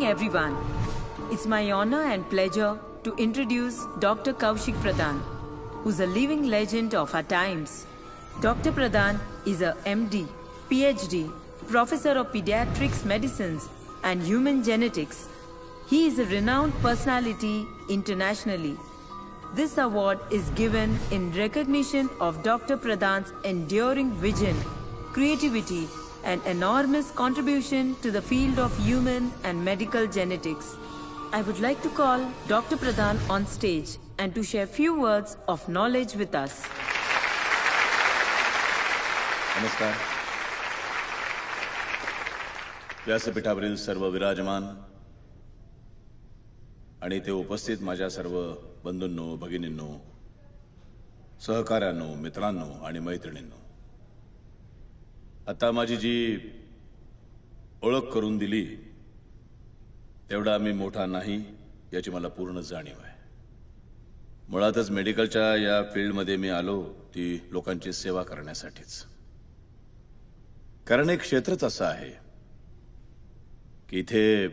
everyone. It's my honor and pleasure to introduce Dr. Kaushik Pradhan, who's a living legend of our times. Dr. Pradhan is a MD, PhD, Professor of Pediatrics Medicines and Human Genetics. He is a renowned personality internationally. This award is given in recognition of Dr. Pradhan's enduring vision, creativity, and enormous contribution to the field of human and medical genetics. I would like to call Dr. Pradhan on stage and to share few words of knowledge with us. नमस्कार. व्यासपीठावरील सर्व विराजमान आणि ते उपस्थित माझ्या सर्व बंधूंनो, भगिनींनो, सहकाऱ्यांनो, मित्रांनो आणि मैत्रिणींनो, आता माझी जी ओळख करून दिली तेवढा मी मोठा नाही याची मला पूर्ण जाणीव आहे. मुळातच मेडिकलच्या या फील्डमध्ये मी आलो ती लोकांची सेवा करण्यासाठीच. कारण एक क्षेत्रच असं आहे की इथे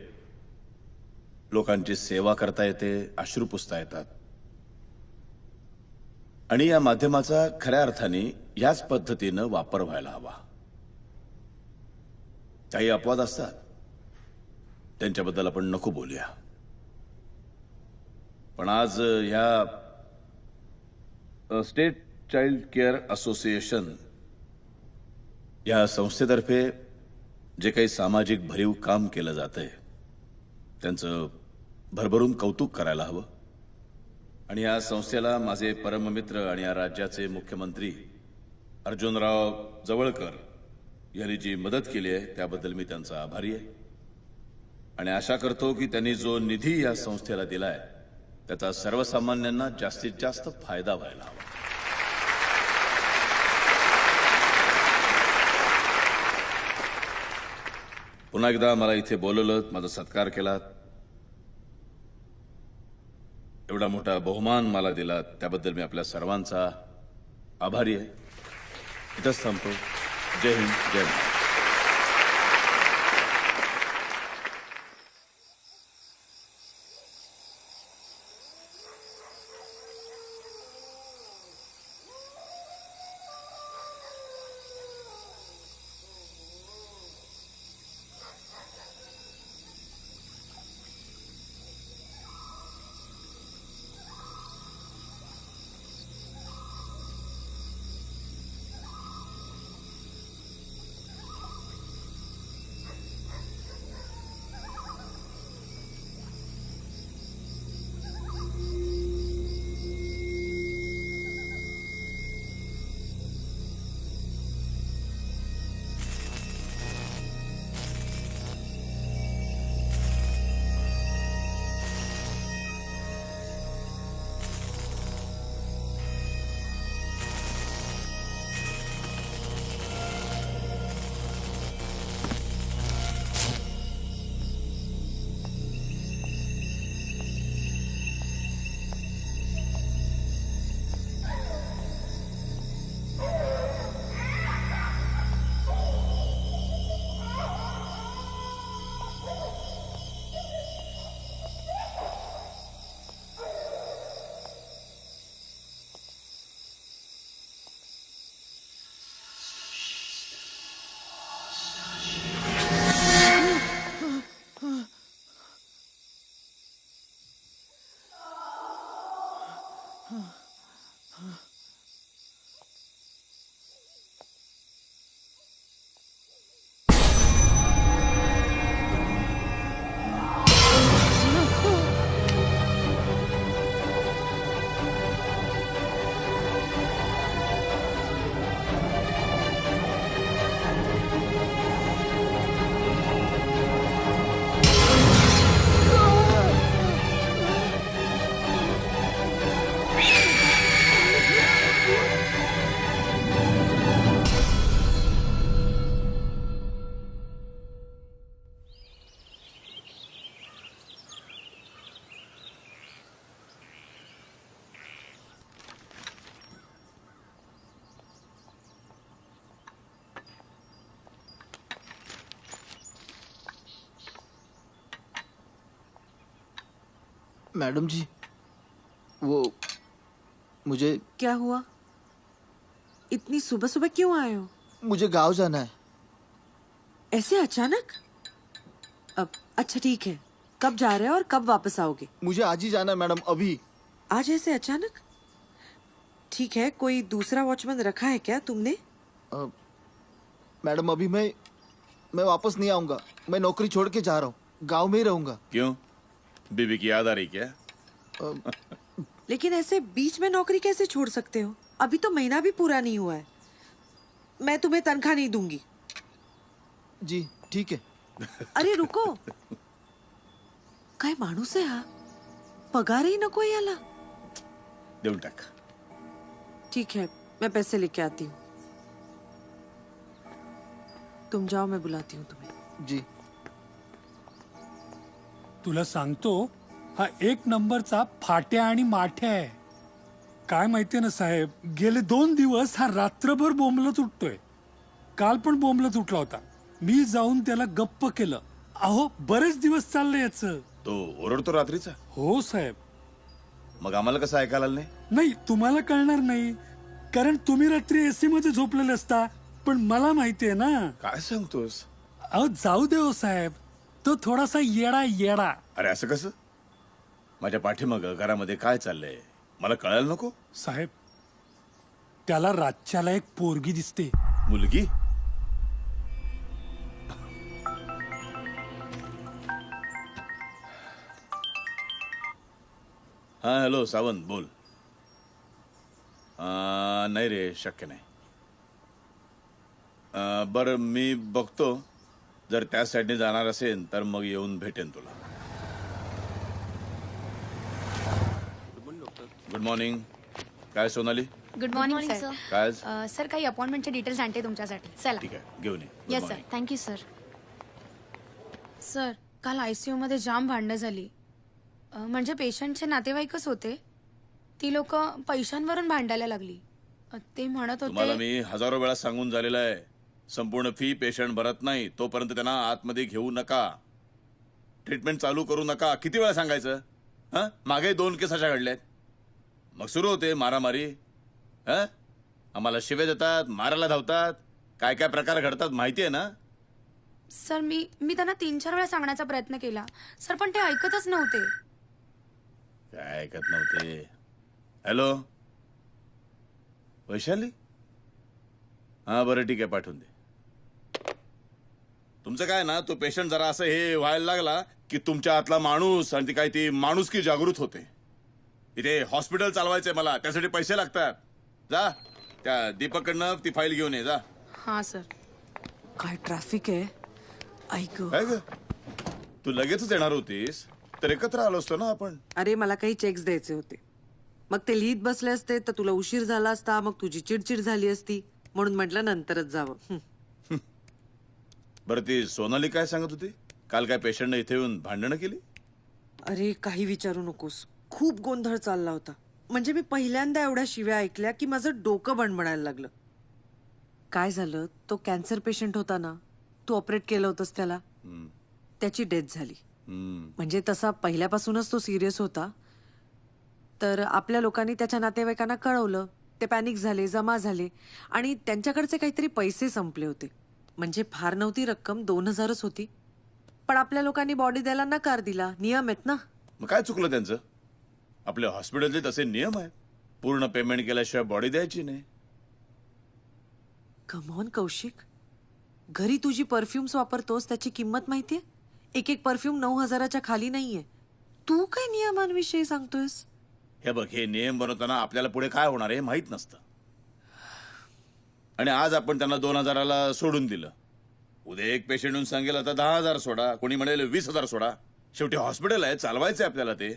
लोकांची सेवा करता येते, अश्रू पुसता येतात आणि या माध्यमाचा खऱ्या अर्थाने याच पद्धतीनं वापर व्हायला हवा. काही अपवाद असतात, त्यांच्याबद्दल आपण नको बोलूया. पण आज ह्या स्टेट चाइल्ड केअर असोसिएशन या संस्थेतर्फे जे काही सामाजिक भरीव काम केलं जातंय त्यांचं भरभरून कौतुक करायला हवं. आणि या संस्थेला माझे परममित्र आणि या राज्याचे मुख्यमंत्री अर्जुनराव जवळकर यांनी जी मदत केली आहे त्याबद्दल मी त्यांचा आभारी आहे. आणि आशा करतो की त्यांनी जो निधी या संस्थेला दिलाय त्याचा सर्वसामान्यांना जास्तीत जास्त फायदा व्हायला हवा. पुन्हा एकदा मला इथे बोलवलं, माझा सत्कार केलात, एवढा मोठा बहुमान मला दिलात त्याबद्दल मी आपल्या सर्वांचा आभारी आहे. इथंच थांबतो. जय हिंद, जय भारत. मैडम जी, वो मुझे क्या हुआ? इतनी सुबह सुबह क्यों आए हो? मुझे गांव जाना है। ऐसे अचानक? अब अच्छा ठीक है, कब जा रहे हो और कब वापस आओगे? मुझे आज ही जाना है मैडम, अभी। आज ऐसे अचानक? ठीक है, कोई दूसरा वॉचमैन रखा है क्या तुमने? मैडम अभी मैं वापस नहीं आऊंगा। मैं नौकरी छोड़ के जा रहा हूँ, गांव में ही रहूंगा। क्यों, बीवी की याद आ रही क्या? लेकिन ऐसे बीच में नौकरी कैसे छोड़ सकते हो? अभी तो महीना भी पूरा नहीं हुआ है। मैं तुम्हें तनख्वाह नहीं दूंगी। जी ठीक है। अरे रुको, काय माणूस आहे हा? पगारही नको याला। देऊन टाक. ठीक है, मैं पैसे लेके आती हूँ। तुम जाओ, मैं बुलाती हूँ तुम्हें। जी। तुला सांगतो, हा एक नंबरचा फाट्या आणि माठ्या आहे. काय माहितीये ना साहेब, गेले 2 दिवस हा रात्रभर बोंबलत उठतोय. काल पण बोंबलत उठला होता. मी जाऊन त्याला गप्प केलं. अहो बरेच दिवस चाललंय याचं. तो ओरडतो रात्रीचा. हो साहेब. मग आम्हाला कसं ऐकायला आलं नाही? नाही, तुम्हाला कळणार नाही, कारण तुम्ही रात्री एसी मध्ये झोपलेले असता. पण मला माहितीये ना. काय सांगतोस? अहो जाऊ दे हो साहेब, तो थोडासा येडा. अरे असं कसं? माझ्या पाठीमागं घरामध्ये काय चाललंय मला कळायला नको? साहेब, त्याला रातच्याला एक पोरगी दिसते. मुलगी? हा हॅलो सावंत, बोल. नाही रे, शक्य नाही. बरं मी बघतो, जर त्या साईडने जाणार असेल तर मग येऊन भेटेन तुला. Good morning. काय सोनाली? Good morning sir. काय आज? सर काही अपॉइंटमेंटचे डिटेल्स आणते तुमच्यासाठी. चला. ठीक आहे, घेऊन ये. Good yes sir. morning. Thank you sir. Sir, काल आयसीयू मध्ये जाम भांडणं झाली. म्हणजे पेशंटचे नातेवाईकच होते. ती लोक पैशांवरून भांडायला लागली. ते म्हणत तुम्हाला होते. मी हजारो वेळा सांगून झालेलं आहे, संपूर्ण फी पेशंट भरत नाही तोपर्यंत त्यांना आतमध्ये घेऊ नका, ट्रीटमेंट चालू करू नका. किती वेळा सांगायचं? हा, मागे 2 केस अशा घडल्यात. मग सुरू होते मारामारी. हा, आम्हाला शिव्या देतात, मारायला धावतात. काय काय प्रकार घडतात माहिती आहे ना? सर मी त्यांना 3-4 वेळा सांगण्याचा प्रयत्न केला सर, पण ते ऐकतच नव्हते. काय ऐकत नव्हते? हॅलो वैशाली? हा बरं ठीक आहे, पाठवून दे. तुमचं काय ना, तो पेशंट जरा असं हे व्हायला लागला की तुमच्या आतला माणूस आणि ती माणुसकी जागृत होते. इथे हॉस्पिटल चालवायचंय मला, त्यासाठी पैसे लागतात. जा त्या दीपककडनं ती फाईल घेऊन ये. जा. हा सर. काय ट्रॅफिक आहे. ऐक. काय ग, तू लगेचच येणार होतीस तर एकत्र आलो असतो ना आपण. अरे मला काही चेक्स द्यायचे होते, मग ते लिहित बसले असते तर तुला उशीर झाला असता, मग तुझी चिडचिड झाली असती, म्हणून म्हटलं नंतरच जावं. बरं ती सोनाली काय सांगत होती? काल काय पेशंटने इथे येऊन भांडणं केली? अरे काही विचारू नकोस, खूप गोंधळ चालला होता. म्हणजे मी पहिल्यांदा एवढ्या शिव्या ऐकल्या की माझं डोकं बणबणायला लागलं. काय झालं, तो कॅन्सर पेशंट होता ना, तू ऑपरेट केलं होतंस त्याला, त्याची डेथ झाली. म्हणजे तसा पहिल्यापासूनच तो सिरियस होता. तर आपल्या लोकांनी त्याच्या नातेवाईकांना कळवलं. ते पॅनिक झाले, जमा झाले आणि त्यांच्याकडचे काहीतरी पैसे संपले होते. म्हणजे फार नव्हती रक्कम, 2000च होती. पण आपल्या लोकांनी बॉडी द्यायला नकार दिला. नियम आहेत ना. मग काय चुकलं त्यांचं? आपल्या हॉस्पिटलचे तसे नियम आहेत, पूर्ण पेमेंट केल्याशिवाय बॉडी द्यायची नाही. कमॉन कौशिक, घरी तुझी परफ्युम्स वापरतोस, त्याची किंमत माहितीये? एक परफ्यूम 9000च्या खाली नाहीये. तू काय नियमांविषयी सांगतोयस? हे बघ, हे नियम बनवताना आपल्याला पुढे काय होणार हे माहित नसतं. आणि आज आपण त्यांना 2000ला सोडून दिलं. उद्या एक पेशंट येऊन सांगेल आता 10,000 सोडा, कोणी म्हणेल 20,000 सोडा. शेवटी हॉस्पिटल आहे, चालवायचंय आपल्याला ते.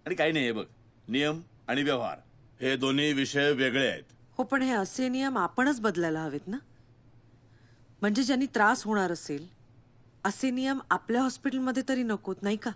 आणि काही नाही, हे बघ, नियम आणि व्यवहार हे दोन्ही विषय वेगळे आहेत. हो, पण हे असे नियम आपणच बदलायला हवेत ना. म्हणजे ज्यांनी त्रास होणार असेल असे नियम आपल्या हॉस्पिटलमध्ये तरी नकोत, नाही का?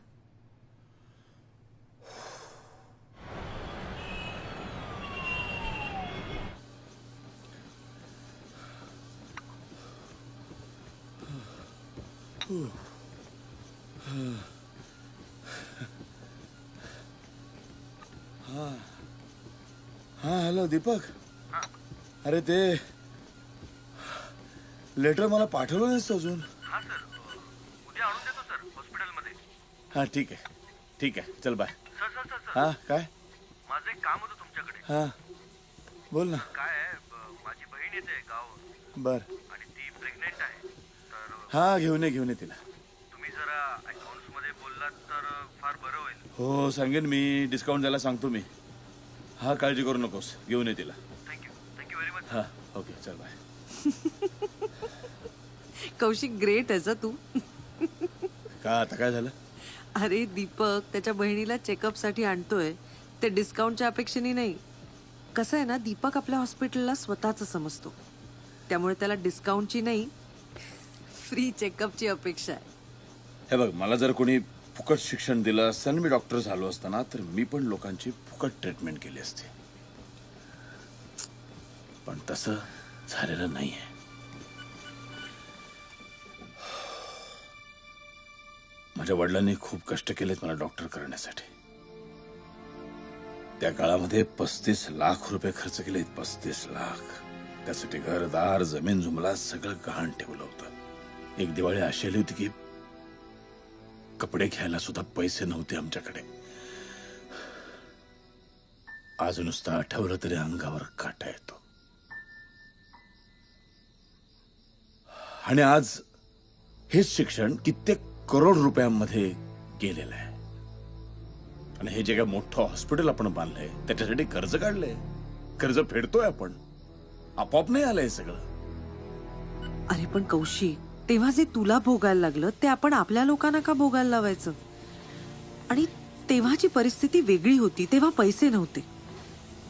हा हॅलो दीपक. अरे ते लेटर मला पाठवलं नाहीस अजून. हा सर उद्या आणून देतो सर हॉस्पिटलमध्ये. हा ठीक आहे ठीक आहे चल bye. Sir sir sir sir हा काय. माझं एक काम होतं तुमच्याकडे. हा बोल ना. काय आहे माझी बहीण येते गावावर बर. आणि ती प्रेग्नेंट आहे. तर हा घेऊन ये तिला. तुम्ही जरा अकाउंट्स मध्ये बोललात तर फार बरं होईल. हो सांगेन मी. डिस्काउंट द्यायला सांगतो मी. हा काळजी करू नकोस. घेऊन ये तिला. Thank you very much. हा ओके चल बाय. कौशिक ग्रेट आहेस हं तू. का आता काय झालं. अरे दीपक त्याच्या बहिणीला चेकअपसाठी आणतोय ते डिस्काउंटच्या अपेक्षेने नाही. कसं आहे ना, दीपक आपल्या हॉस्पिटलला स्वतःच समजतो, त्यामुळे त्याला डिस्काउंटची नाही फ्री चेकअपची अपेक्षा आहे. हे बघ मला जर कोणी फुकट शिक्षण दिलं असतं आणि मी डॉक्टर झालो असताना तर मी पण लोकांची फुकट ट्रीटमेंट केली असती. पण तसं झालेलं नाहीये. माझ्या वडिलांनी खूप कष्ट केलेत मला डॉक्टर करण्यासाठी. त्या काळामध्ये 35 लाख रुपये खर्च केलेत. 35 लाख. त्यासाठी घरदार जमीन जुमला सगळं गहाण ठेवलं होतं. एक दिवाळी अशी आली होती की कपडे घ्यायला सुद्धा पैसे नव्हते आमच्याकडे. आज नुसतं आठवलं तरी अंगावर काटा येतो. आणि आज हेच शिक्षण कित्येक करोड रुपयांमध्ये गेलेलं आहे. आणि हे जे काय मोठं हॉस्पिटल आपण बांधलंय त्याच्यासाठी कर्ज काढलंय. कर्ज फेडतोय आपण. आपोआप नाही आलंय सगळं. अरे पण कौशिक, तेव्हा जे तुला भोगायला लागलं ते आपण आपल्या लोकांना का भोगायला लावायचं. आणि तेव्हाची परिस्थिती वेगळी होती. तेव्हा पैसे नव्हते.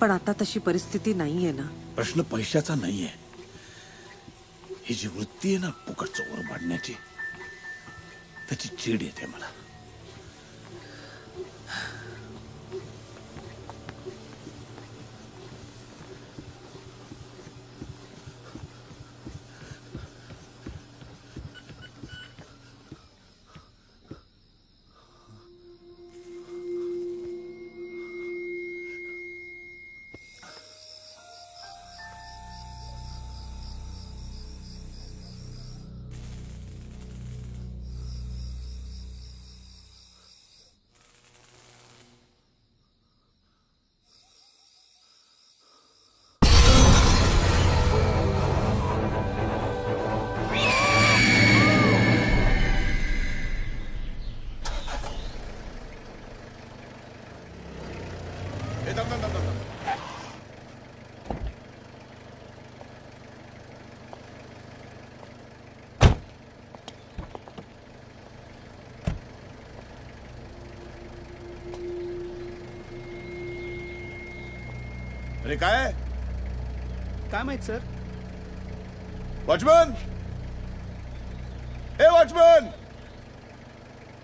पण आता तशी परिस्थिती नाहीये ना. प्रश्न पैशाचा नाहीये. ही जी वृत्ती आहे ना फुकटचं ओर पाडण्याची, त्याची चीड येते मला. अरे काय काय माहित सर. वॉचमन. ए वॉचमन.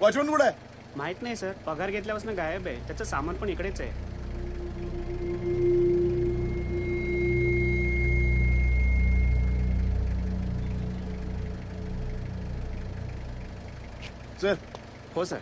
वॉचमन कुठे आहे. माहित नाही सर. पगार घेतल्यापासून गायब आहे. त्याचं सामान पण इकडेच आहे. सर. हो सर.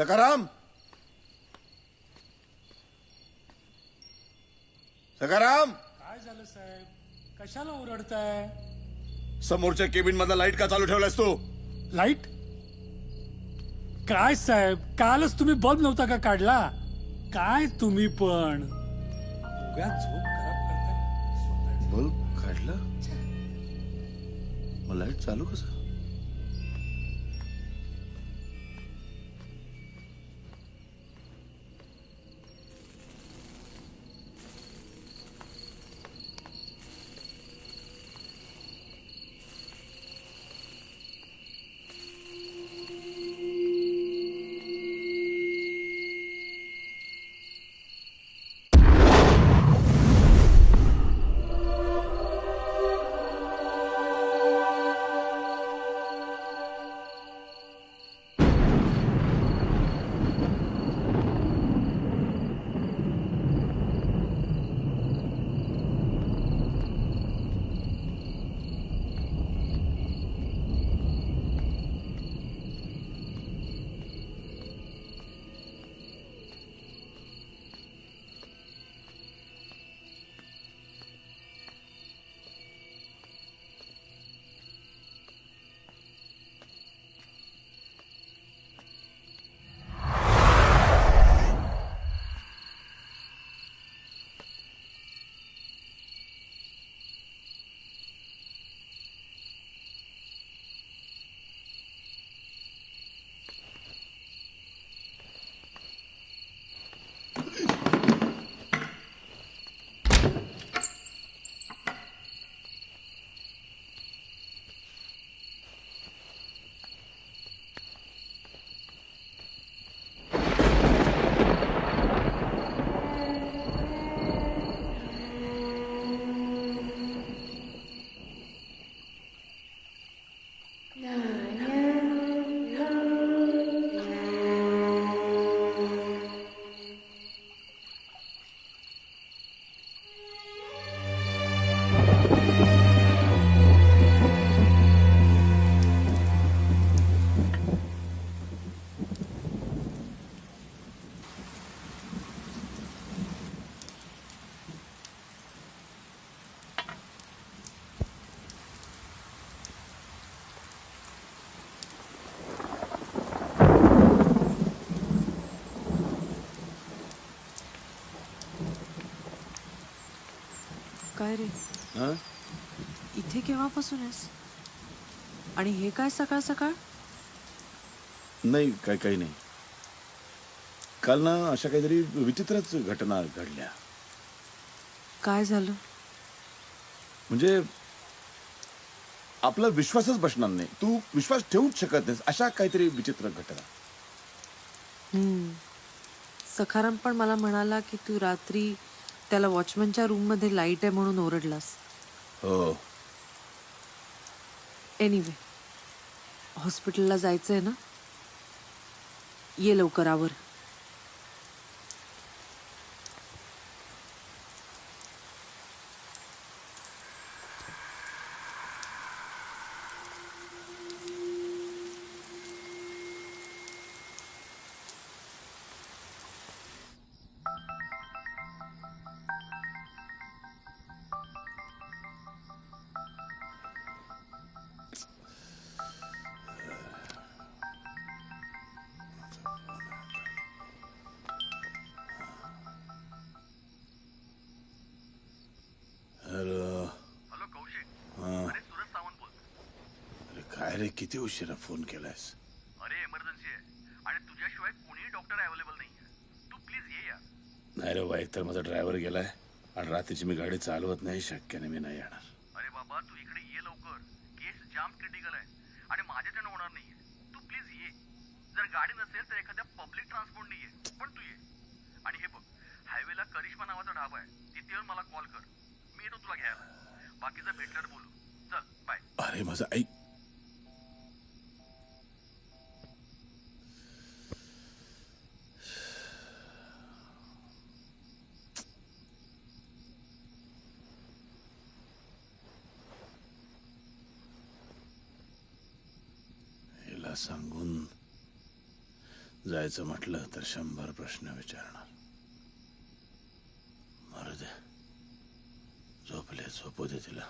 सखाराम, सखाराम, काय झालं साहेब? कशाला ओरडताय? समोरच्या केबिन मधला लाईट का चालू ठेवलास तू? लाईट? काय साहेब, कालच तुम्ही बल्ब नव्हता का काढला? काय तुम्ही पण उगाच झोप खराब करताय स्वतःची. बल्ब काढला? मग लाईट चालू कसं? काय रे, हा? इथे केव्हापासून आहेस? आणि हे काय सकाळ सकाळ? नाही, काही नाही. काल ना अशा काहीतरी विचित्रच घटना घडल्या. काय झालं? म्हणजे आपला विश्वासच बसणार नाही. तू विश्वास ठेवूच शकत नाहीस अशा काहीतरी विचित्र घटना. सखाराम पण मला म्हणाला की तू रात्री त्याला वॉचमनच्या रूम मध्ये लाईट आहे म्हणून ओरडलास. हो. एनिवे, हॉस्पिटलला जायचंय ना? ये लवकर आवर. हॅलो कौशिक. अरे सुरज सावंत बोलतो. अरे काय रे, किती उशिरा फोन केलायस? अरे इमर्जन्सी आहे आणि तुझ्याशिवाय कोणीही डॉक्टर अवेलेबल नाहीये. तू प्लीज ये यार. नाही रे बाई, तर माझा ड्रायव्हर गेलाय आणि रात्रीची मी गाडी चालवत नाही. शक्य नाही, मी नाही येणार. अरे बाबा तू इकडे ये लवकर. केस जाम क्रिटिकल आहे आणि माझ्याच्यानं होणार नाहीये. तू प्लीज ये. जर गाडी नसेल तर एखाद्या पब्लिक ट्रान्सपोर्टने ये, पण तू ये. आणि हे बघ, हायवेला करिश्मा नावाचा ढाबा आहे, तिथे येऊन मला कॉल कर. मी येतो तुला घ्यायला. बाकीचं भेटल्यावर बोलू. चल बाय. अरे माझं ऐक. हिला सांगून जायचं म्हटलं तर 100 प्रश्न विचारणार. मारू दे, झोपू दे तिला.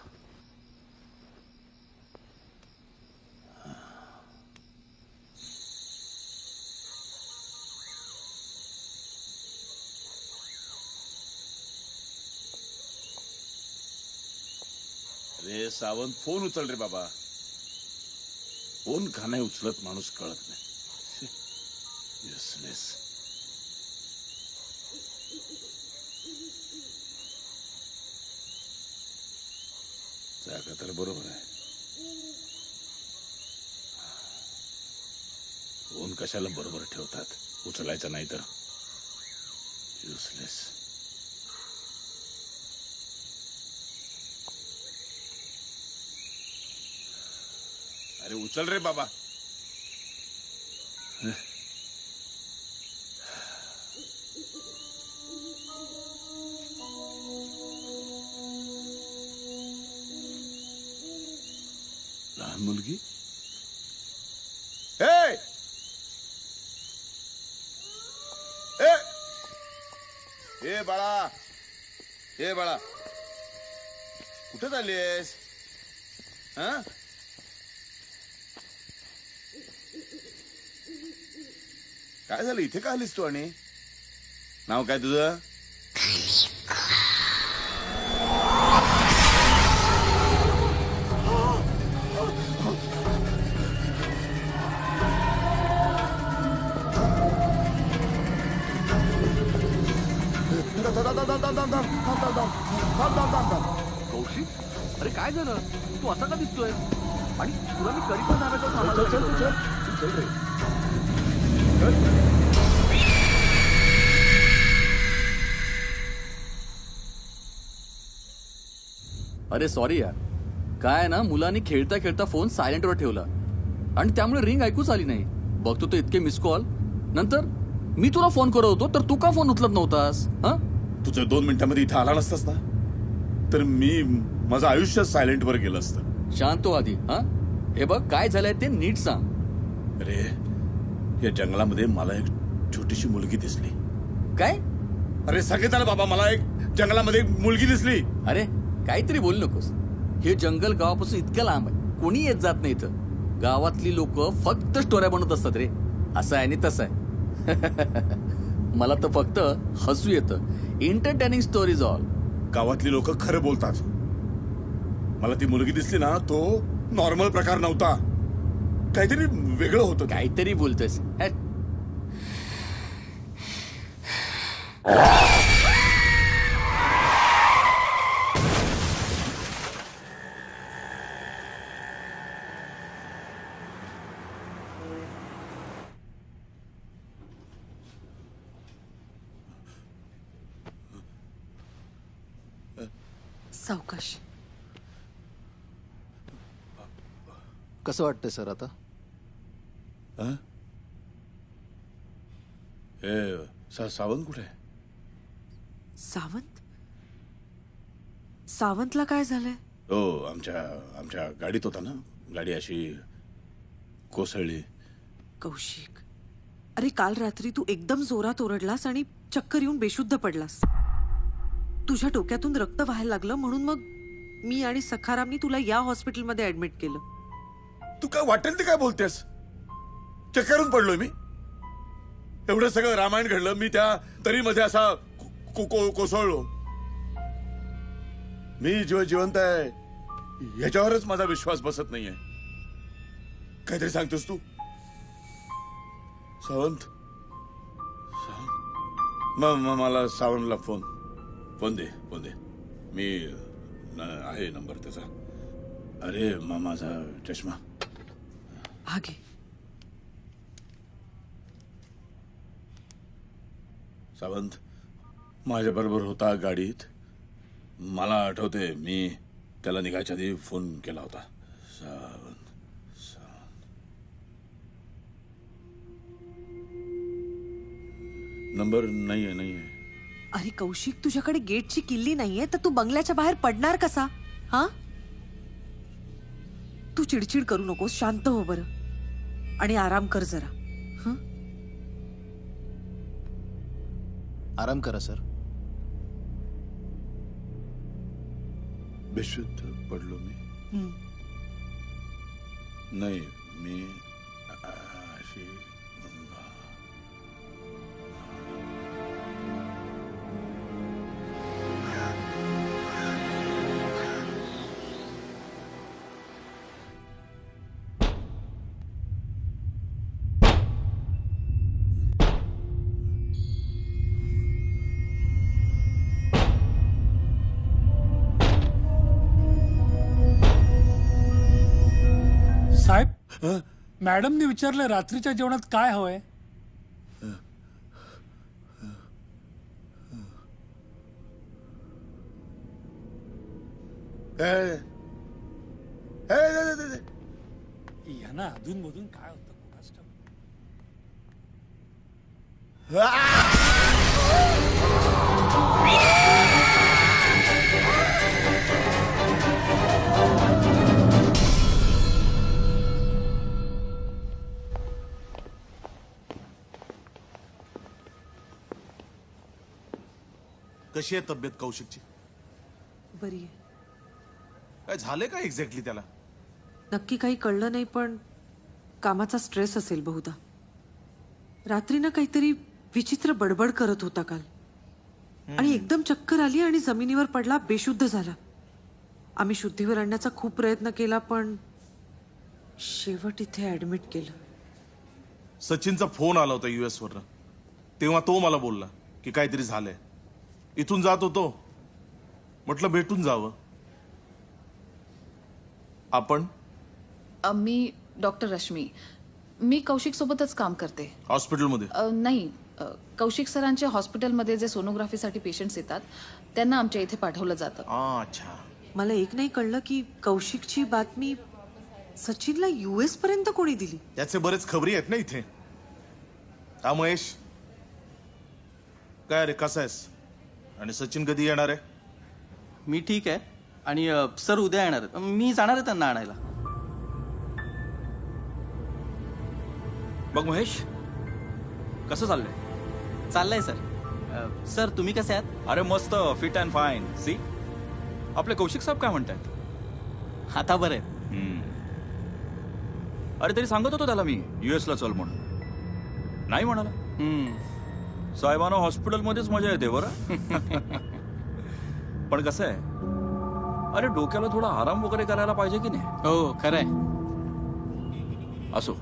रे सावंत, फोन उचल रे बाबा. फोन का नाही उचलत माणूस कळत नाही. युसलेस. जागा तर बरोबर आहे. फोन कशाला बरोबर ठेवतात, उचलायचा नाही तर. युसलेस. अरे उचल रे बाबा. लहान मुलगी. ए ए ए बाळा, ए बाळा, कुठे चाललीस? हा, काय झालं? इथे का आलीस तू? आणि नाव काय तुझं? कौशिक, अरे काय झालं? तू असा का दिसतोय? आणि तुला मी कधी पण सांगायचं. अरे सॉरी यार, काय ना, मुलांनी खेळता खेळता फोन सायलेंटवर ठेवला आणि त्यामुळे रिंग ऐकूच आली नाही. बघतो तो इतके मिस कॉल. नंतर मी तुला फोन करत होतो तर तू का फोन उचलत नव्हतास? हा, तुझं 2 मिनिटांमध्ये इथं आला नसतास ना, तर मी माझं आयुष्य सायलेंट वर गेलं असतं. शांत हो आधी. हा, हे बघ काय झालंय ते नीट सांग. अरे, या जंगलामध्ये मला एक छोटीशी मुलगी दिसली. काय? अरे सांगितलं ना बाबा, मला एक जंगलामध्ये एक मुलगी दिसली. अरे काहीतरी बोल नकोस. हे जंगल गावापासून इतकं लांब आहे, कोणी येत जात नाही इथं. गावातली लोक फक्त स्टोऱ्या बनवत असतात रे. असं आहे आणि तसं आहे. मला तर फक्त हसू येतं. Entertaining stories all. गावातली लोक खरं बोलतात. मला ती मुलगी दिसली ना, तो नॉर्मल प्रकार नव्हता, काहीतरी वेगळं होतं. काहीतरी बोलतोयस. सावकाश. कसं वाटतंय सर आता? सावंत कुठे आहे? सावंत? सावंतला काय झालंय? हो, आमच्या गाडीत होता ना. गाडी अशी कोसळली. कौशिक, अरे काल रात्री तू एकदम जोरात ओरडलास आणि चक्कर येऊन बेशुद्ध पडलास. तुझ्या डोक्यातून रक्त व्हायला लागलं म्हणून मग मी आणि सखारामनी तुला या हॉस्पिटलमध्ये ऍडमिट केलं. तू काय वाटेल ते काय बोलतेस? चक्करून पडलोय मी. एवढं सगळं रामायण घडलं, मी त्या तरीमध्ये असा कोसळलो. मी जिवंत आहे ह्याच्यावरच माझा विश्वास बसत नाहीये. काहीतरी सांगतोस तू? सावंत, मला सावंतला फोन दे. मी आहे नंबर त्याचा. अरे माझा चष्मा. हा घे. सावंत माझ्या बरोबर होता गाडीत. मला आठवते, मी त्याला निघायच्या आधी फोन केला होता. सावंत. नंबर नाहीये. अरे कौशिक, तुझ्याकडे गेटची किल्ली नाहीये तर तू बंगल्याच्या बाहेर पडणार कसा? हा, तू चिडचिड करू नकोस. शांत हो बरं आणि आराम कर जरा. आराम करा सर. बेशुद्ध पडलो मी. नाही मी अशी साहेब मॅडमने विचारलं रात्रीच्या जेवणात काय हवंय. यांना अधून मधून काय होतं कोणास ठाऊक. कशी आहे तब्येत कौशिकची? बरी आहे. काय झालंय का एक्झॅक्टली त्याला? नक्की काही कळलं नाही, पण कामाचा स्ट्रेस असेल बहुधा. रात्रीनं काहीतरी विचित्र बडबड करत होता काल, आणि एकदम चक्कर आली आणि जमिनीवर पडला, बेशुद्ध झाला. आम्ही शुद्धीवर आणण्याचा खूप प्रयत्न केला, पण शेवट इथे ऍडमिट केलं. सचिनचा फोन आला होता US वरनं. तेव्हा तो मला बोलला की काहीतरी झालंय. इथून जात होतो, म्हटलं भेटून जावं. आपण? मी डॉक्टर रश्मी. मी कौशिक सोबतच काम करते. हॉस्पिटलमध्ये? नाही, कौशिक सरांच्या हॉस्पिटलमध्ये जे सोनोग्राफीसाठी पेशंट्स येतात त्यांना आमच्या इथे पाठवलं जातं. अच्छा. मला एक नाही कळलं की कौशिकची बातमी सचिनला US पर्यंत कोणी दिली. त्याचे बरेच खबरी आहेत ना इथे. हा महेश, काय रे, कसा आहेस? आणि सचिन कधी येणार आहे? मी ठीक आहे. आणि सर उद्या येणार आहेत. मी जाणार आहे त्यांना आणायला. बघ महेश, कसं चाललंय? चाललंय सर. सर तुम्ही कसे आहात? अरे मस्त, फिट अँड फाईन. सी, आपले कौशिक साहेब काय म्हणतायत? आता बरं आहे. अरे तरी सांगत होतो त्याला मी US ला चल म्हणून. नाही म्हणाला. साहेबांना हॉस्पिटलमध्येच मजा येते बरं. पण कसं आहे, अरे डोक्याला थोडा आराम वगैरे करायला पाहिजे की नाही? हो खरंय. असो.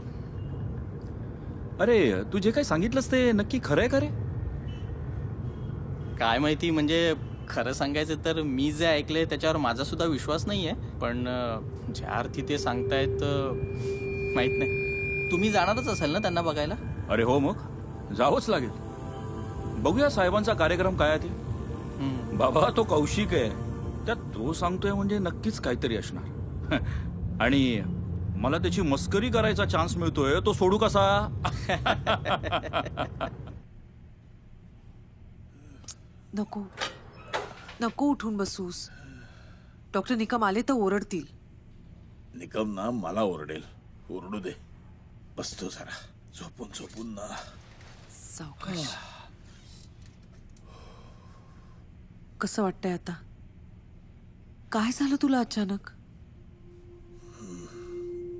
अरे तू जे काही सांगितलंस ते नक्की खरंय का रे? काय माहिती, म्हणजे खरं सांगायचं तर मी जे ऐकलंय त्याच्यावर माझा सुद्धा विश्वास नाहीये. पण ज्या अर्थी ते सांगतायत माहित नाही. तुम्ही जाणारच असाल ना त्यांना बघायला? अरे हो, मग जावंच लागेल. बघूया साहेबांचा कार्यक्रम काय आहे ते. बाबा तो कौशिक आहे, त्यात तो सांगतोय म्हणजे नक्कीच काहीतरी असणार. आणि मला त्याची मस्करी करायचा चान्स मिळतोय, तो सोडू कसा? नको नको उठून बसूस. डॉक्टर निकम आले तर ओरडतील. निकम ना मला ओरडेल. ओरडू दे. बसतो जरा. झोपून झोपून ना. सावकाश. कसं वाटतंय आता? काय झालं तुला अचानक?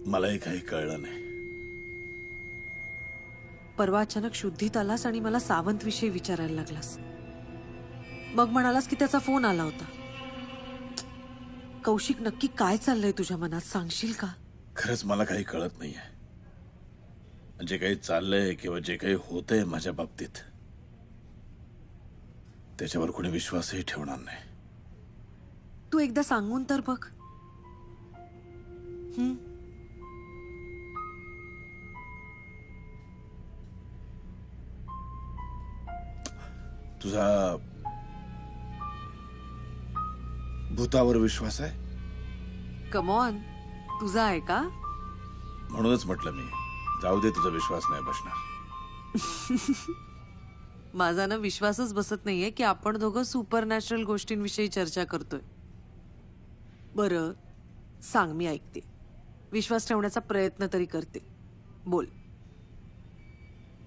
मलाही काही कळलं नाही. परवा अचानक शुद्धीत आलास आणि मला सावंत विषयी विचारायला लागलास. मग म्हणालास की त्याचा फोन आला होता. कौशिक, नक्की काय चाललंय तुझ्या मनात, सांगशील का? खरंच मला काही कळत नाहीये. जे काही चाललंय किंवा जे काही होतंय माझ्या बाबतीत, त्याच्यावर कोणी विश्वासही ठेवणार नाही. तू एकदा सांगून तर बघ. तुझा भूतावर विश्वास आहे? कम ऑन, तुझा आहे का? म्हणूनच म्हटलं मी, जाऊ दे, तुझा विश्वास नाही बसणार. माझा ना विश्वासच बसत नाहीये की आपण दोघं सुपरनॅचरल गोष्टींविषयी चर्चा करतोय. बरं सांग, मी ऐकते. विश्वास ठेवण्याचा प्रयत्न तरी करते. बोल.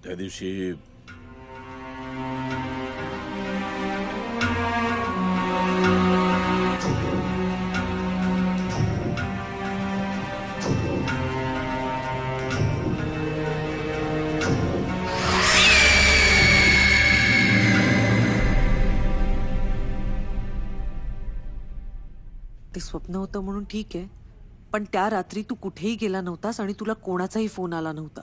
त्या दिवशी ते स्वप्न होतं म्हणून ठीक आहे, पण त्या रात्री तू कुठेही गेला नव्हतास आणि तुला कोणाचाही फोन आला नव्हता.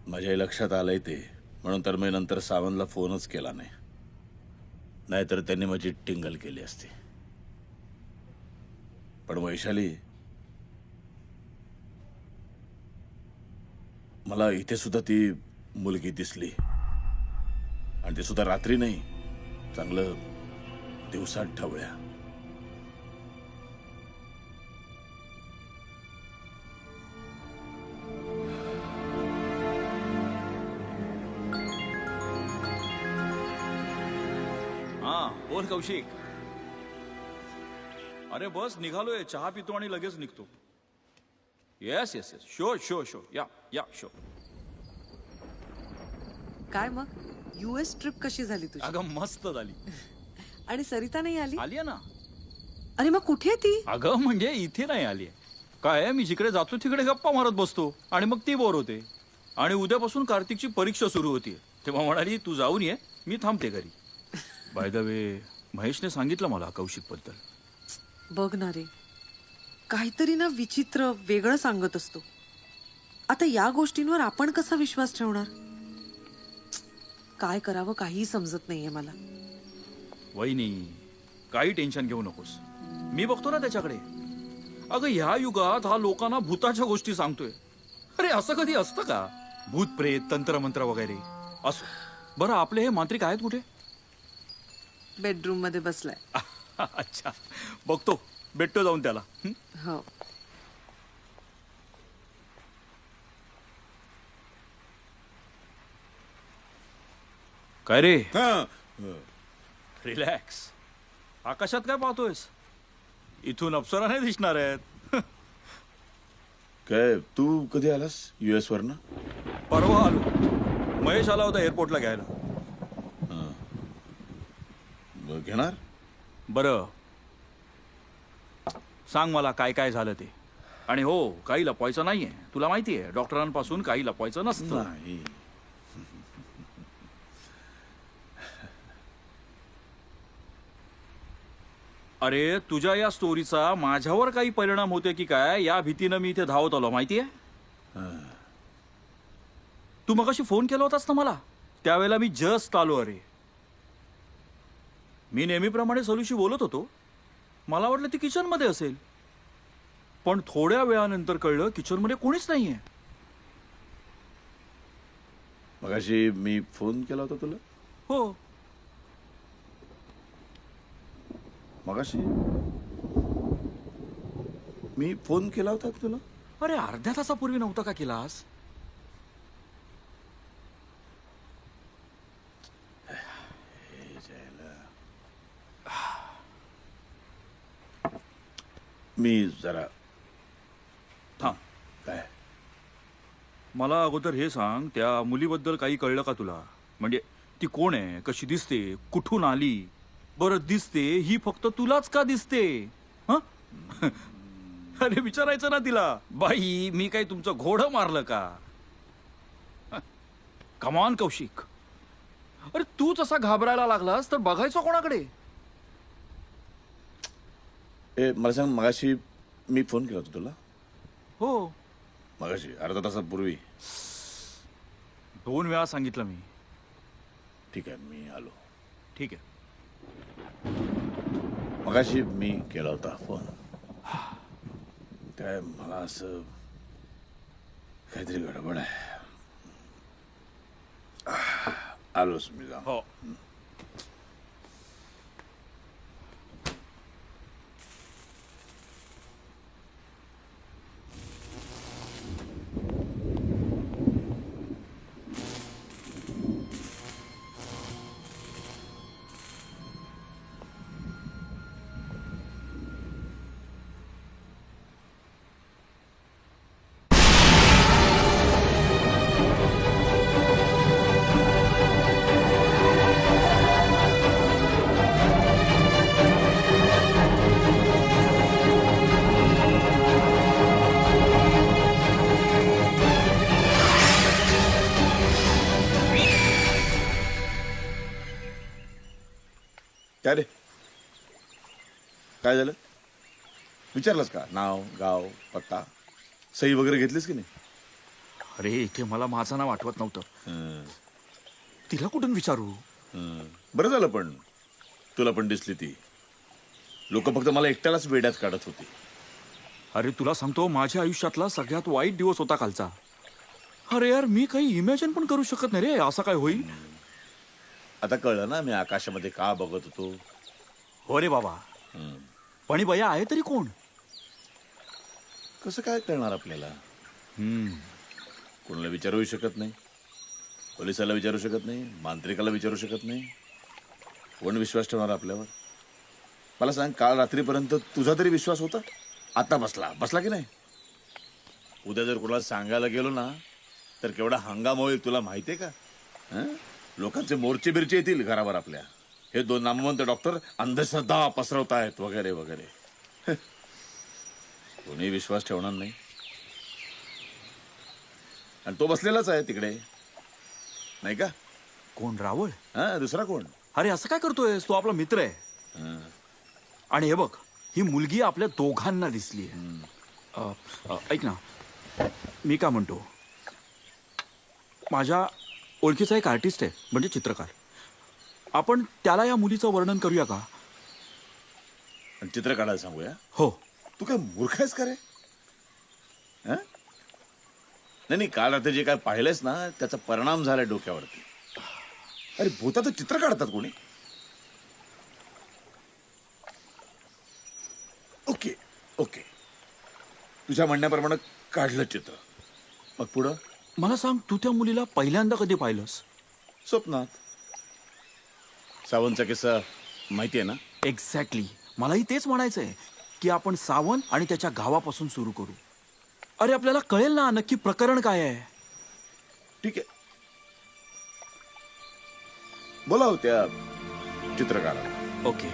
माझ्याही लक्षात आलंय ते, म्हणून तर मी नंतर सावंतला फोनच केला नाही. नाहीतर त्यांनी माझी टिंगल केली असती. पण वैशाली, मला इथे सुद्धा ती मुलगी दिसली, आणि ते सुद्धा रात्री नाही, चांगलं दिवसात ढवळ्या. हा बोल कौशिक. अरे बस निघालोय, चहा पितो आणि लगेच निघतो. Yes yes yes, sure sure sure, या शुअर. काय मग US ट्रिप कशी झाली तुझी? अगं मस्त झाली. आणि सरिता नाही आली? आली ना. अरे मग कुठे ती? अगं म्हणजे इथे नाही आली. काय मी जिकडे जातो तिकडे गप्पा मारत बसतो आणि मग ती बोर होते. आणि उद्यापासून कार्तिकची परीक्षा सुरू होती, तेव्हा म्हणाली तू जाऊन ये, मी थांबते घरी. बाय द वे, महेशने सांगितलं मला कौशिक बद्दल. बघ ना रे, काहीतरी ना विचित्र वेगळं सांगत असतो. आता या गोष्टींवर आपण कसा विश्वास ठेवणार? काय करावं काहीही समजत नाहीये मला. वहिनी, काही टेन्शन घेऊ नकोस, मी बघतो ना त्याच्याकडे. अगं ह्या युगात हा लोकांना भूताच्या गोष्टी सांगतोय. अरे असं कधी असतं का? भूत प्रेत तंत्रमंत्र वगैरे. असो, बरं आपले हे मांत्रिक आहेत कुठे? बेडरूम मध्ये बसलाय. अच्छा, बघतो, भेटतो जाऊन त्याला. हो. काय रे? रिलॅक्स. आकाशात काय पाहतोयस? इथून अप्सरा नाही दिसणार आहेत. काय तू कधी आलास US वरनं? परवा आलो. महेश आला होता एअरपोर्टला घ्यायला. घेणार? बरं सांग मला काय काय झालं ते. आणि हो, काही लपवायचं नाहीये, तुला माहितीये डॉक्टरांपासून काही लपवायचं नसतं. नाही. अरे तुझ्या या स्टोरीचा माझ्यावर काही परिणाम होते की काय या भीतीनं मी इथे धावत आलो, माहितीये. तू मगाशी फोन केला होतास ना मला, त्यावेळेला मी जस्ट आलो. अरे मी नेहमीप्रमाणे सलूशी बोलत होतो. मला वाटलं ती किचन मध्ये असेल, पण थोड्या वेळानंतर कळलं किचन मध्ये कोणीच नाहीये. मगाशी मी फोन केला होता तुला? हो. मगाशी मी फोन केला होता तुला? अरे अर्ध्या तासापूर्वी नव्हता का केलास? मी जरा थांब. काय? मला अगोदर हे सांग, त्या मुलीबद्दल काही कळलं का तुला? म्हणजे ती कोण आहे, कशी दिसते, कुठून आली? बरं दिसते ही फक्त तुलाच का दिसते? हं? अरे विचारायचं ना तिला. बाई मी काही तुमचं घोडं मारलं का? कमान कौशिक, अरे तू असा घाबरायला लागलास तर बघायचं कोणाकडे? मला सांग, मगाशी मी फोन केला होता तुला? हो, मगाशी अर्धा तासापूर्वी. 2 वेळा सांगितलं मी. ठीक आहे, मी आलो. ठीक आहे. मगाशी मी केला होता फोन. काय मला असं काहीतरी गडबड आहे. आलोच मी जाऊन. हो. काय रे, काय झालं? विचारलंस का? नाव, गाव, पत्ता, सही वगैरे घेतलीस की नाही? अरे इथे मला माझं नाव आठवत नव्हतं. तिला कुठून विचारू? बरं झालं, पण तुला पण दिसली ती. लोक फक्त मला एकट्यालाच वेड्यात काढत होती. अरे तुला सांगतो, माझ्या आयुष्यातला सगळ्यात वाईट दिवस होता कालचा. अरे यार, मी काही इमॅजिन पण करू शकत नाही रे असं काय होईल. आता कळलं ना मी आकाशामध्ये का बघत होतो. हो रे बाबा, पण ही बया आहे तरी कोण? कसं काय कळणार आपल्याला? कोणाला विचारूही शकत नाही, पोलिसाला विचारू शकत नाही, मांत्रिकाला विचारू शकत नाही. कोण विश्वास ठेवणार आपल्यावर? मला सांग, काल रात्रीपर्यंत तुझा तरी विश्वास होता? आता बसला की नाही? उद्या जर कोणाला सांगायला गेलो ना तर केवढा हंगाम होईल तुला माहितीये का? लोकांचे मोर्चे बिरचे येतील घरावर आपल्या. हे 2 नामवंत डॉक्टर अंधश्रद्धा पसरवतायत वगैरे वगैरे. कोणी विश्वास ठेवणार नाही. आणि तो बसलेलाच आहे तिकडे, नाही का? कोण? रावळ? दुसरा कोण? अरे असं काय करतोय? तो आपला मित्र आहे. आणि हे बघ, ही मुलगी आपल्या दोघांना दिसली. ऐक ना, मी काय म्हणतो, माझ्या ओळखीचा एक आर्टिस्ट आहे, म्हणजे चित्रकार. आपण त्याला या मुलीचं वर्णन करूया का? आणि चित्र काढायला सांगूया? हो. तू काय मूर्ख आहेस का रे? नाही, काल रात्री जे काय पाहिलंयस ना त्याचा परिणाम झालाय डोक्यावरती. अरे भूताचं चित्र काढतात कोणी? ओके ओके, तुझ्या म्हणण्याप्रमाणे काढलं चित्र. मग पुढं? मला सांग, तू त्या मुलीला पहिल्यांदा कधी पाहिलंस? स्वप्नात. सावंतचा किस्सा माहिती आहे ना? एक्झॅक्टली. मलाही तेच म्हणायचंय की आपण सावंत आणि त्याच्या गावापासून सुरू करू. अरे आपल्याला कळेल ना नक्की प्रकरण काय आहे. ठीक आहे, बोलाव त्या चित्रकाराला. ओके.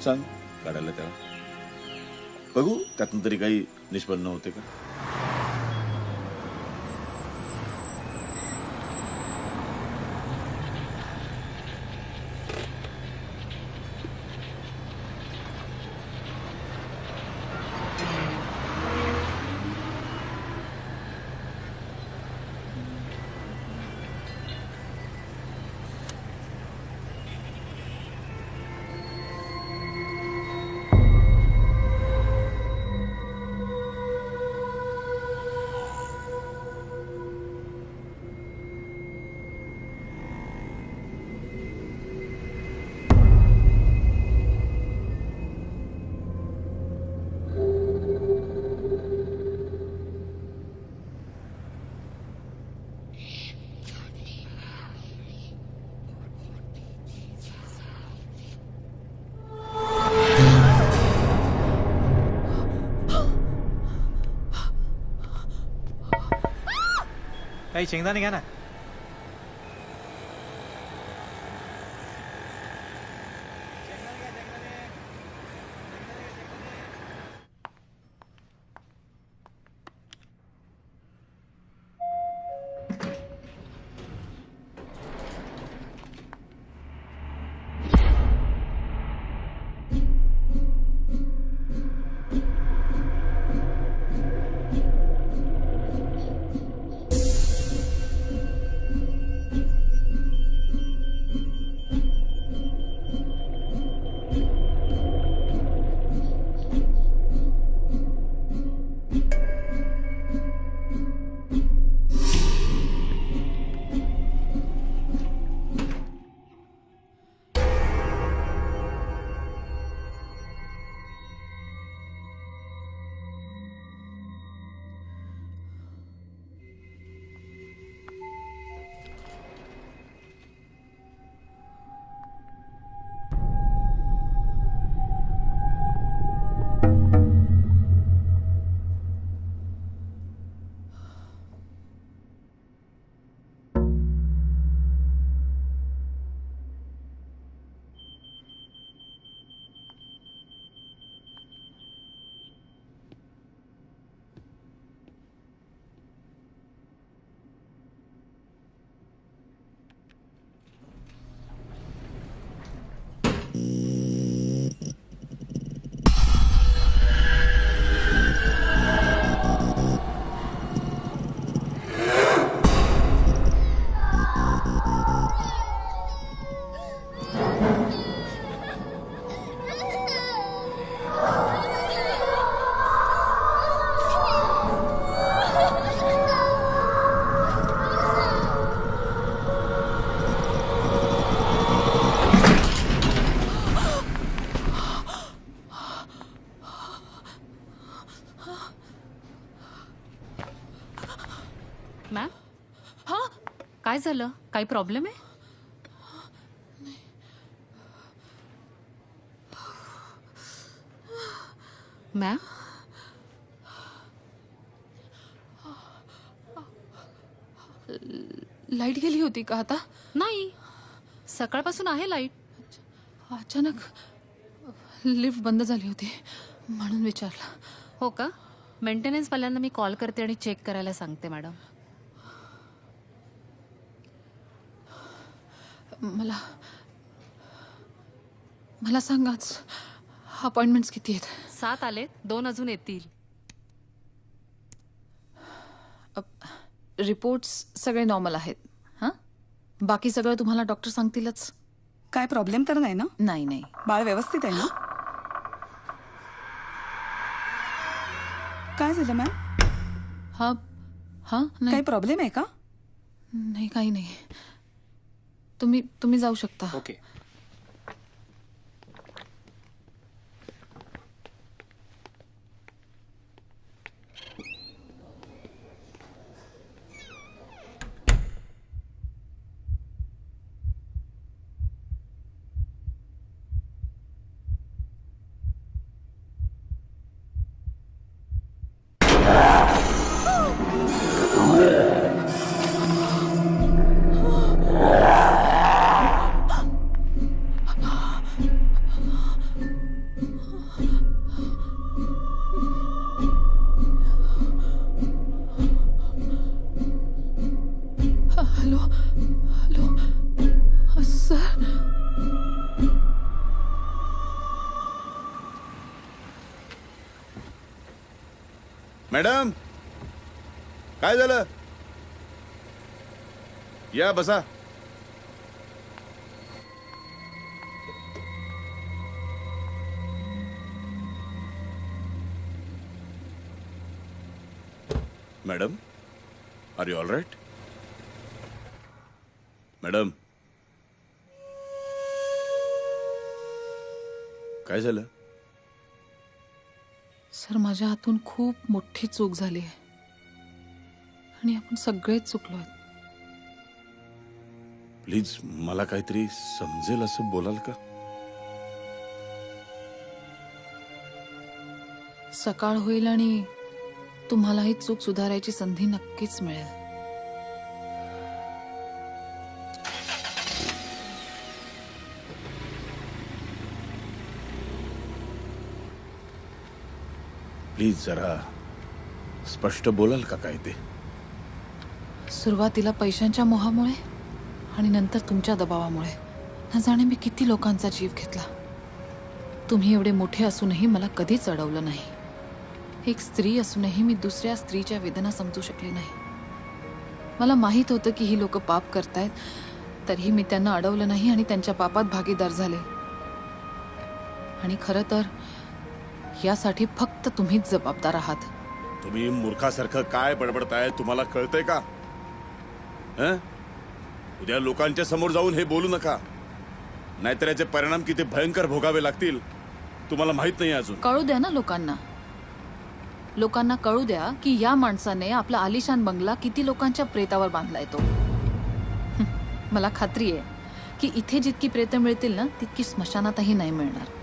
सांग काढायला त्याला. बघू त्यातून तरी काही निष्पन्न होते का. काही शेंगदाणे घ्या ना. काय झालं? काही प्रॉब्लेम आहे? मॅम, लाईट गेली होती का आता? नाही, सकाळपासून आहे लाईट. अचानक लिफ्ट बंद झाली होती म्हणून विचारलं. हो का? मेंटेनन्सवाल्यांना मी कॉल करते आणि चेक करायला सांगते मॅडम. मला सांगाच, अपॉइंटमेंट्स किती आहेत? 7 आलेत, 2 अजून येतील. रिपोर्ट्स सगळे नॉर्मल आहेत. हां, बाकी सगळं तुम्हाला डॉक्टर सांगतीलच. काय प्रॉब्लेम तर नाही ना? नाही नाही, बाळ व्यवस्थित आहे ना? काय झालं मॅम? हा हा, काही प्रॉब्लेम आहे का? नाही, काही नाही. तुम्ही जाऊ शकता. ओके. Hello sir. मॅडम, काय झालं? या बसा. Madam, are you all right? Madam, काय झालं? सर, माझ्या हातून खूप मोठी चूक झाली आहे आणि आपण सगळेच चुकलोय. प्लीज मला काहीतरी समजेल असं बोलाल का? सकाळ होईल आणि तुम्हाला ही चूक सुधारायची संधी नक्कीच मिळेल. प्लीज जरा स्पष्ट बोलाल का काय ते? सुरुवातीला पैशांच्या मोहामुळे आणि नंतर तुमच्या दबावामुळे न जाणे मी किती लोकांचा जीव घेतला. तुम्ही एवढे मोठे असूनही मला कधीच अडवलं नाही. एक स्त्री असूनही मी दुसऱ्या स्त्रीच्या वेदना समजू शकले नाही. मला माहीत होतं की ही लोक पाप करतायत, तरीही मी त्यांना अडवलं नाही आणि त्यांच्या पापात भागीदार झाले. आणि खरं तर यासाठी फक्त तुम्हीच जबाबदार आहात. तुम्ही मूर्खासारखं काय बडबडताय? तुम्हाला कळतंय का? उद्या लोकांच्या समोर जाऊन हे बोलू नका, नाहीतर याचे परिणाम किती भयंकर भोगावे लागतील तुम्हाला माहित नाही अजून. कळू द्या ना लोकांना. लोकांना कळू द्या की या माणसाने आपला आलिशान बंगला किती लोकांच्या प्रेतावर बांधलाय तो. मला खात्री आहे की इथे जितकी प्रेतं मिळतील ना, तितकी स्मशानातही नाही मिळणार.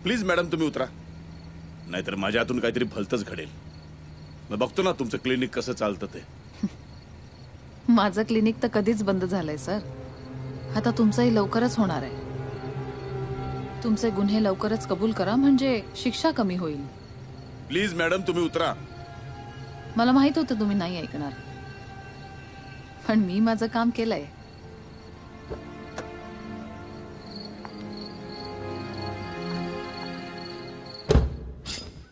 प्लीज मॅडम, तुम्ही उतरा, नाहीतर माझ्या हातून काहीतरी भलतच घडेल. मी बघतो ना तुमचं क्लिनिक कसं चालतं ते. माझं क्लिनिक तर कधीच बंद झालंय सर. आता तुमचंही लवकरच होणार आहे. तुमचे गुन्हे लवकरच कबूल करा, म्हणजे शिक्षा कमी होईल. प्लीज मॅडम, तुम्ही उतरा. मला माहित होतं तुम्ही नाही ऐकणार, पण मी माझं काम केलंय.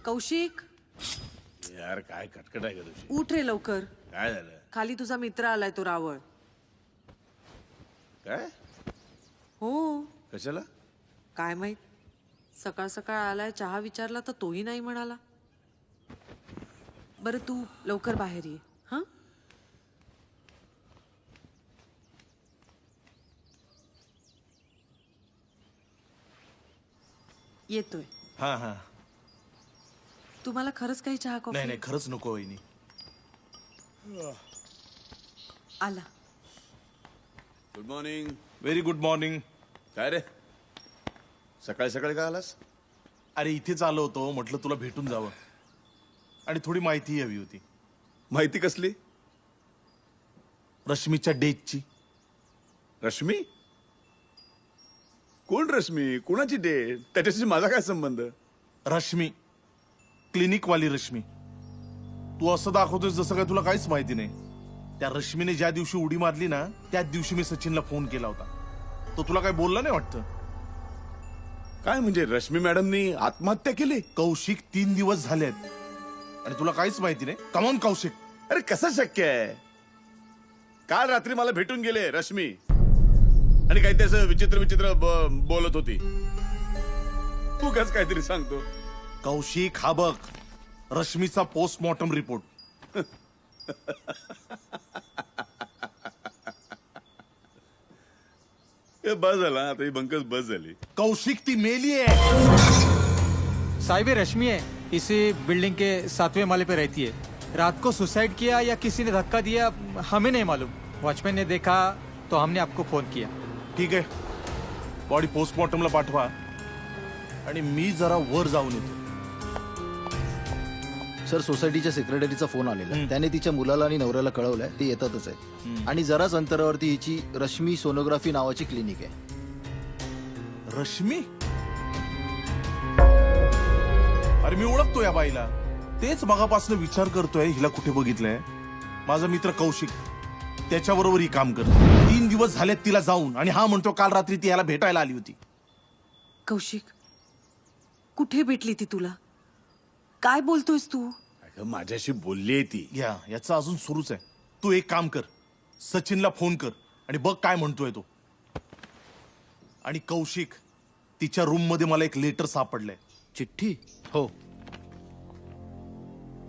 कौशिक, यार काय कटकट आहे का तुझी? उठ रे लवकर. काय झालं? खाली तुझा मित्र आलाय, तो रावळ. काय? हो. कशाला? काय माहित, सकाळ सकाळ आलाय. चहा विचारला तर तोही नाही म्हणाला. बरं, तू लवकर बाहेर ये. हा, येतोय. हा हा. तुम्हाला खरंच काही चहा कॉफी? नाही नाही, खरंच नको वहिनी. आला. Good morning. Very good morning. काय रे सकाळी सकाळी का आलास? अरे इथेच आलो होतो, म्हटलं तुला भेटून जावं आणि थोडी माहिती हवी होती. माहिती कसली? रश्मीच्या डेटची. रश्मी? कोण रश्मी? कोणाची डेट? त्याच्याशी माझा काय संबंध? रश्मी, क्लिनिकवाली रश्मी. तू असं दाखवतोस जसं काय तुला काहीच माहिती नाही. त्या रश्मीने ज्या दिवशी उडी मारली ना त्याच दिवशी मी सचिनला फोन केला होता. तो तुला काय बोलला नाही वाटतं? काय म्हणजे रश्मी मॅडमनी आत्महत्या केली? कौशिक 3 दिवस झालेत आणि तुला काहीच माहिती नाही. कमॉन कौशिक. अरे कसं शक्य आहे? काल रात्री मला भेटून गेले रश्मी आणि काही त्याचं विचित्र विचित्र बोलत होती. तू कस काहीतरी सांगतो? कौशिक हा बघ रश्मीचा पोस्टमॉर्टम रिपोर्ट. बस झाला आता, ही बंकस बस झाली. कौशिक ती मेली है. साहिब ये रश्मि है, इसी बिल्डिंग के 7वें माले पे रहती है. रात को सुसाइड किया या किसी ने धक्का दिया हमें नहीं मालूम. वॉचमैन ने देखा तो हमने आपको फोन किया. ठीक आहे, बॉडी पोस्टमॉर्टमला पाठवा आणि मी जरा वर जाऊन येतो. सर सोसायटीच्या सेक्रेटरीचा फोन आलेला. त्याने तिच्या मुलाला आणि नवऱ्याला कळवलंय, ते येतातच आहेत. आणि जराच अंतरावरती हिची रश्मी सोनोग्राफी नावाची क्लिनिक आहे. रश्मी? अरे मी ओळखतो या बाईला. तेच मगापासून विचार करतोय हिला कुठे बघितलंय. माझा मित्र कौशिक त्याच्याबरोबर ही काम करतो. 3 दिवस झालेत तिला जाऊन आणि हा म्हणतो काल रात्री ती याला भेटायला आली होती. कौशिक, कुठे भेटली ती तुला? काय बोलतोयस तू? माझ्याशी बोलली आहे ती. याचं अजून सुरूच आहे. तू एक काम कर, सचिनला फोन कर आणि बघ काय म्हणतोय तो. आणि कौशिक, तिच्या रूम मध्ये मला एक लेटर सापडलंय. चिठ्ठी? हो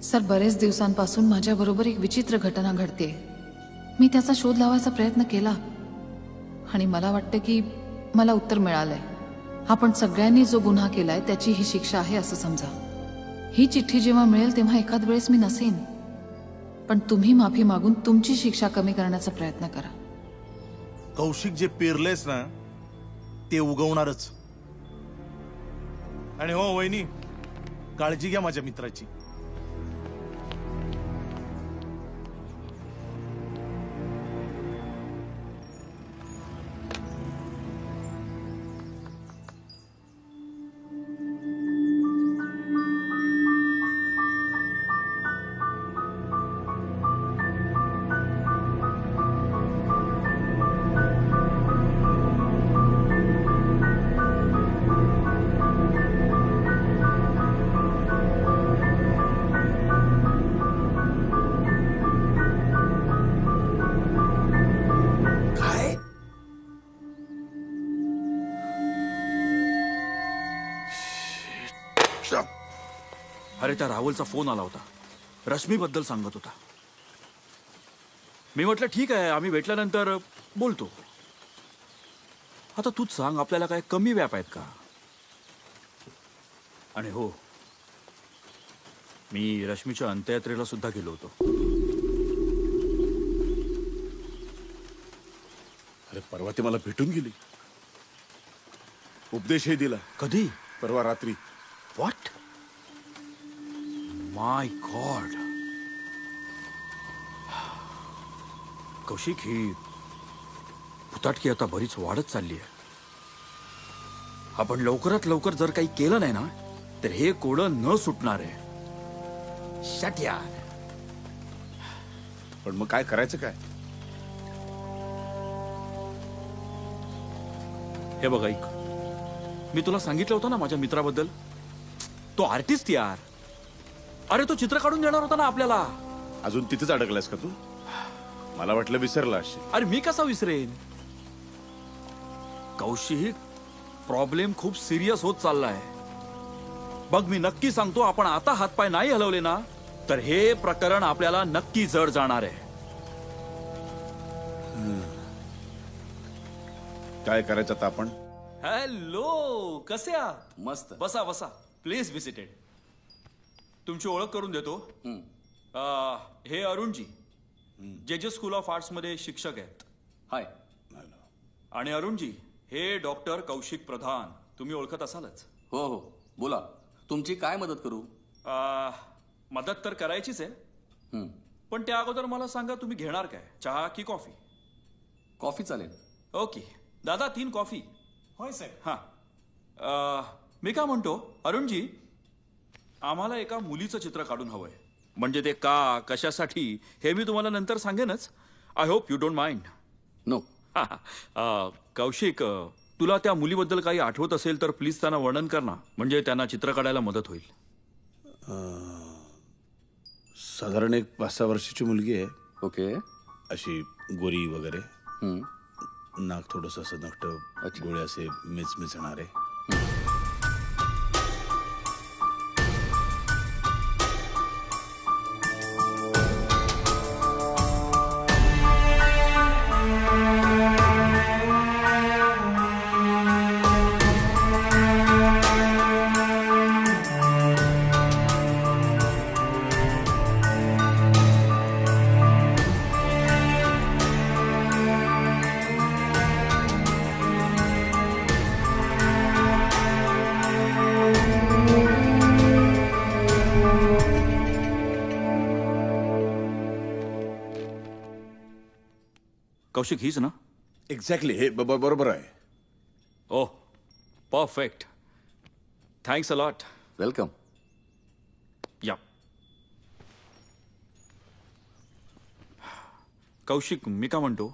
सर, बरेच दिवसांपासून माझ्याबरोबर एक विचित्र घटना घडते. मी त्याचा शोध लावायचा प्रयत्न केला आणि मला वाटतं की मला उत्तर मिळालंय. आपण सगळ्यांनी जो गुन्हा केलाय त्याची ही शिक्षा आहे असं समजा. ही चिठ्ठी जेव्हा मिळेल तेव्हा एखाद वेळेस मी नसेन, पण तुम्ही माफी मागून तुमची शिक्षा कमी करण्याचा प्रयत्न करा. कौशिक, जे पेरलेस ना ते उगवणारच. आणि हो वहिनी, काळजी घ्या माझ्या मित्राची. अरे त्या राहुलचा फोन आला होता, रश्मीबद्दल सांगत होता. मी म्हटलं ठीक आहे, आम्ही भेटल्यानंतर बोलतो. आता तूच सांग, आपल्याला काय कमी व्याप आहेत का? आणि हो, मी रश्मीच्या अंत्ययात्रेला सुद्धा गेलो होतो. अरे परवा ती मला भेटून गेली, उपदेशही दिला. कधी? परवा रात्री. व्हॉट? My god. कौशिक, ही भुताटकी आता बरीच वाढत चालली आहे. आपण लवकरात लवकर जर काही केलं नाही ना तर हे कोडं न सुटणार आहे. शट यार. पण मग काय करायचं काय? हे बघ ऐक, मी तुला सांगितलं होतं ना माझ्या मित्राबद्दल. तो आर्टिस्ट यार. अरे तो चित्र काढून देणार होता ना आपल्याला. अजून तिथेच अडकलायस का तू? मला वाटलं विसरला असेल. अरे मी कसा विसरेन. कौशिक, प्रॉब्लेम खूप सिरियस होत चाललाय. बघ मी नक्की सांगतो, आपण आता हातपाय नाही हलवले ना तर हे प्रकरण आपल्याला नक्की जड जाणार आहे. काय करायचं आता आपण? हॅलो, कसे आहात? मस्त. बसा बसा, प्लीज विजिटेड. तुमची ओळख करून देतो. हे अरुणजी, जे स्कूल ऑफ आर्ट्स मध्ये शिक्षक आहेत. हाय. आणि अरुणजी, हे डॉक्टर कौशिक प्रधान, तुम्ही ओळखत असालच. हो हो, बोला, तुमची काय मदत करू? मदत तर करायचीच आहे, पण त्या अगोदर मला सांगा, तुम्ही घेणार काय, चहा की कॉफी? कॉफी चालेल. ओके दादा, 3 कॉफी. होय साहेब. हां, मी काय म्हणतो अरुणजी, आम्हाला एका मुलीचं चित्र काढून हवंय. म्हणजे ते का, कशासाठी, हे मी तुम्हाला नंतर सांगेनच. I hope you don't mind. No. Kaushik, तुला त्या मुलीबद्दल काही आठवत असेल तर प्लीज त्यांना वर्णन कर ना, म्हणजे त्यांना चित्र काढायला मदत होईल. साधारण एक 5-6 वर्षाची मुलगी आहे. ओके. अशी गोरी वगैरे, नाक थोडस असं नकट, डोळे असे मिचमिचणारे. कौशिक, हीच ना? एक्झॅक्टली, हे बरोबर आहे. Oh, perfect. Thanks a lot. Welcome. या. कौशिक, मी का म्हणतो,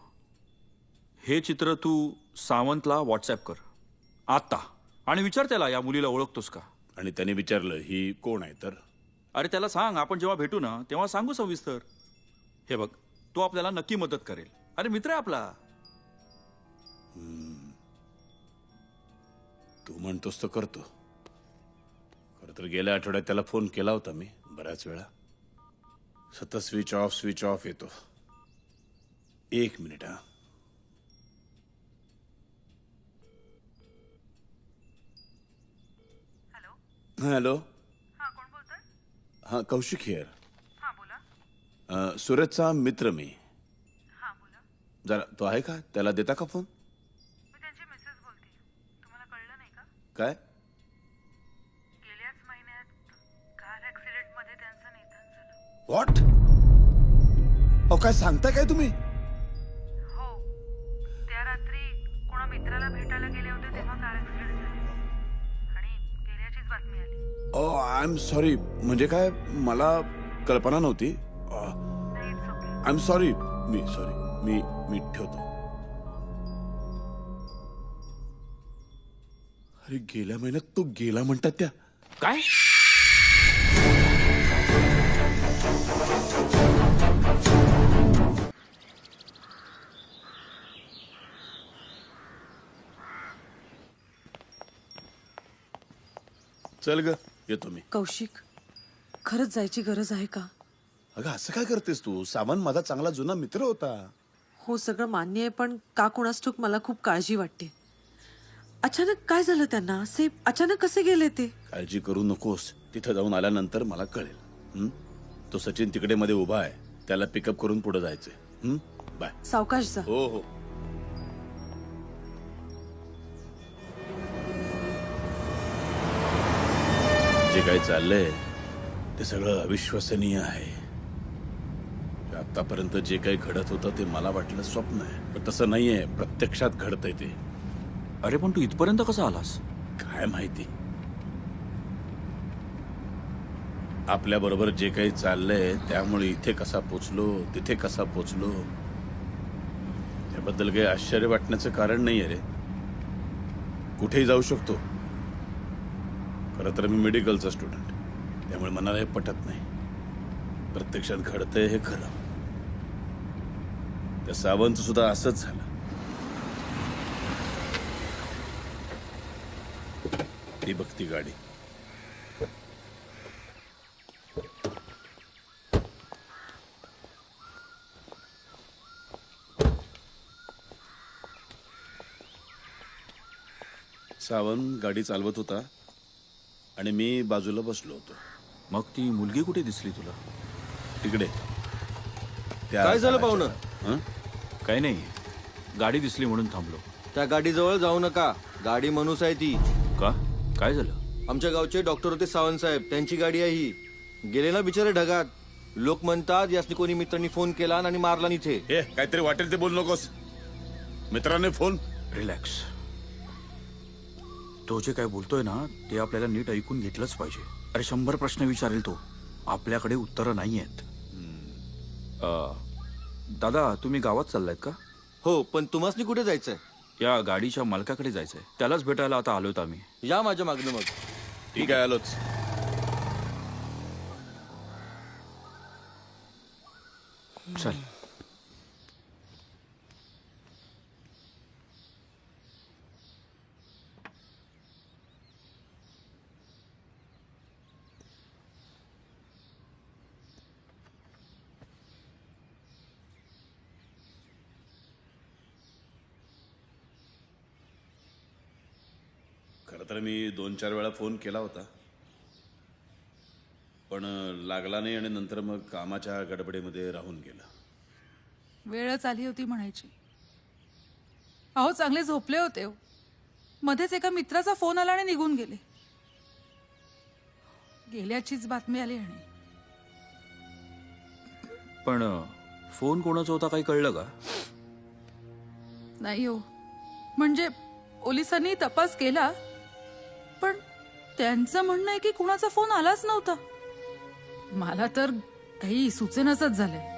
हे चित्र तू सावंतला व्हॉट्सॲप कर आता, आणि विचार त्याला, या मुलीला ओळखतोस का? आणि त्याने विचारलं ही कोण आहे तर? अरे त्याला सांग, आपण जेव्हा भेटू ना तेव्हा सांगू सविस्तर. हे बघ, तो आपल्याला नक्की मदत करेल. अरे मित्र आहे आपला. तू म्हणतोस तर करतो. खरं तर गेल्या आठवड्यात त्याला फोन केला होता मी बऱ्याच वेळा. सतत स्विच ऑफ येतो. 1 मिनिट. हॅलो. हां, कौशिक हिअर. सूरजचा मित्र मी. जरा तो आहे का? त्याला देता का फोन? मी त्यांची मिसेस बोलते. तुम्हाला कळलं नाही का? काय? गेल्याच महिन्यात कार ऍक्सिडेंट मध्ये त्यांचं निधन झालं. व्हॉट? अहो, काय सांगता काय तुम्ही? हो, त्या रात्री कोणा मित्राला भेटायला गेले होते तेव्हा कार ऍक्सिडेंट झाली आणि गेल्याचीच बातमी आली. ओ, आय एम सॉरी. म्हणजे काय, मला कल्पना नव्हती. I am sorry. मी ठेवतो. अरे गेल्या महिन्यात तो गेला म्हणतात त्या. काय? चल ग, येतो मी. कौशिक, खरंच जायची गरज आहे का? अगं असं काय करतेस तू? सावंत माझा चांगला जुना मित्र होता. हो, सगळं मान्य आहे, पण का कोणास ठाऊक मला खूप काळजी वाटते. अचानक काय झालं त्यांना? असे अचानक कसे गेले ते? काळजी करू नकोस. तिथं जाऊन आल्यानंतर मला कळेल. तो सचिन तिकडे मध्ये उभा आहे, त्याला पिकअप करून पुढे जायचंय. बाय. सावकाश जा. हो हो. जे काही चाललंय ते सगळं अविश्वसनीय आहे. आतापर्यंत जे काही घडत होतं ते मला वाटलं स्वप्न आहे, पण तसं नाहीये. प्रत्यक्षात घडतंय ते. अरे पण तू इथपर्यंत कसा आलास? काय माहिती. आपल्या बरोबर जे काही चाललंय त्यामुळे इथे कसा पोचलो, तिथे कसा पोचलो, त्याबद्दल काही आश्चर्य वाटण्याचं कारण नाहीये रे. कुठेही जाऊ शकतो. खरं तर मी मेडिकलचा स्टुडंट, त्यामुळे मनाला हे पटत नाही. प्रत्यक्षात घडतंय हे खरं. त्या सावंत सुद्धा असंच झालं. ती बघती गाडी. सावंत गाडी चालवत होता आणि मी बाजूला बसलो होतो. मग ती मुलगी कुठे दिसली तुला? तिकडे काय झालं पाहुणं? काही नाही, गाडी दिसली म्हणून थांबलो. त्या गाडीजवळ जाऊ नका, गाडी मनुस आहे ती. का? काय झालं? आमच्या गावचे डॉक्टर होते सावंत साहेब, त्यांची गाडी आहे ही. गेले ना बिचारे ढगात. लोक म्हणतात यासनी कोणी मित्रांनी फोन केला आणि मारला इथे. हे काहीतरी वाटेल ते बोल नकोस. मित्राने फोन. रिलॅक्स. तो जे काय बोलतोय ना ते आपल्याला नीट ऐकून घेतलंच पाहिजे. अरे 100 प्रश्न विचारेल तो, आपल्याकडे उत्तरं नाही आहेत. दादा तुम्ही गावात चाललायत का? हो, पण तुम्हासनी कुठे जायचंय? या गाडीच्या मालकाकडे जायचंय, त्यालाच भेटायला आता आलोत आम्ही. या माझ्या मागणं मग. ठीक आहे, आलोच. चल. खरं तर मी 2-4 वेळा फोन केला होता, पण लागला नाही आणि नंतर मग कामाच्या गडबडीमध्ये राहून गेला. वेळच आली होती म्हणायची. अहो चांगले झोपले होते हो. मध्येच एका मित्राचा फोन आला आणि निघून गेले. गेल्याचीच बातमी आली. आणि पण फोन कोणाचा होता काही कळलं का? नाही हो, म्हणजे पोलिसांनी तपास केला, पण त्यांचं म्हणणं आहे की कुणाचा फोन आलाच नव्हता. मला तर काही सुचेनासच झालंय.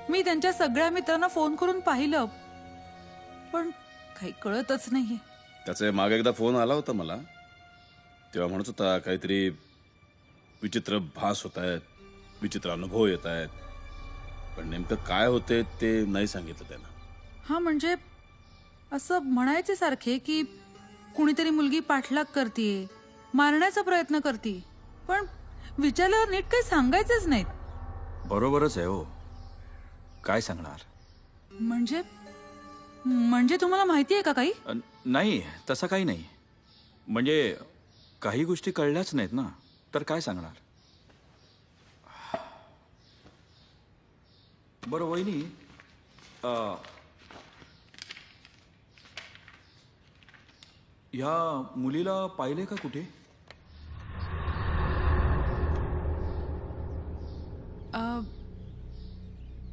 मी त्यांच्या सगळ्या मित्रांना फोन करून पाहिलं, पण काही कळतच नाहीये. त्याचे मागे एकदा फोन आला होता मला, तेव्हा म्हणत होता काहीतरी विचित्र भास होत आहेत, विचित्र अनुभव येत आहेत, पण नेमकं काय होते ते नाही सांगितलं त्यानं. हा, म्हणजे असं म्हणायचे सारखे की कुणीतरी मुलगी पाठलाग करतीये, मारण्याचा प्रयत्न करते, पण विचारल्यावर नीट काही सांगायचंच नाहीत. बरोबरच आहे हो, काय सांगणार. म्हणजे तुम्हाला माहिती आहे का काही? नाही, तसं काही नाही. म्हणजे काही गोष्टी कळल्याच नाहीत ना, तर काय सांगणार. बरं वहिनी, या मुलीला पाहिले का कुठे?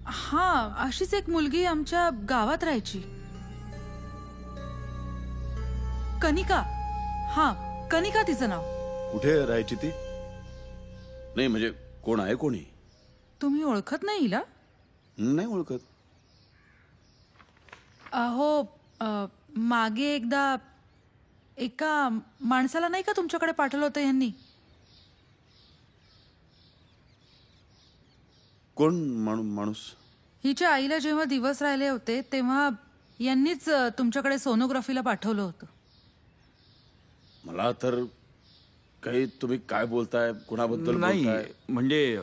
हा, अशीच एक मुलगी आमच्या गावात राहायची. कनिका. हा, कनिका तिचं नाव. कुठे राहायची ती? नाही म्हणजे कोण आहे कोणी? तुम्ही ओळखत नाही हिला? नाही ओळखत. अहो, मागे एकदा एका माणसाला नाही का तुमच्याकडे पाठवलं होतं यांनी? कोण माणूस? हिच्या आईला जेव्हा दिवस राहिले होते तेव्हा यांनीच तुमच्याकडे सोनोग्राफीला पाठवलं होतं. मला तर काही तुम्ही काय बोलताय, कुणाबद्दल नाही, बोलताय? म्हणजे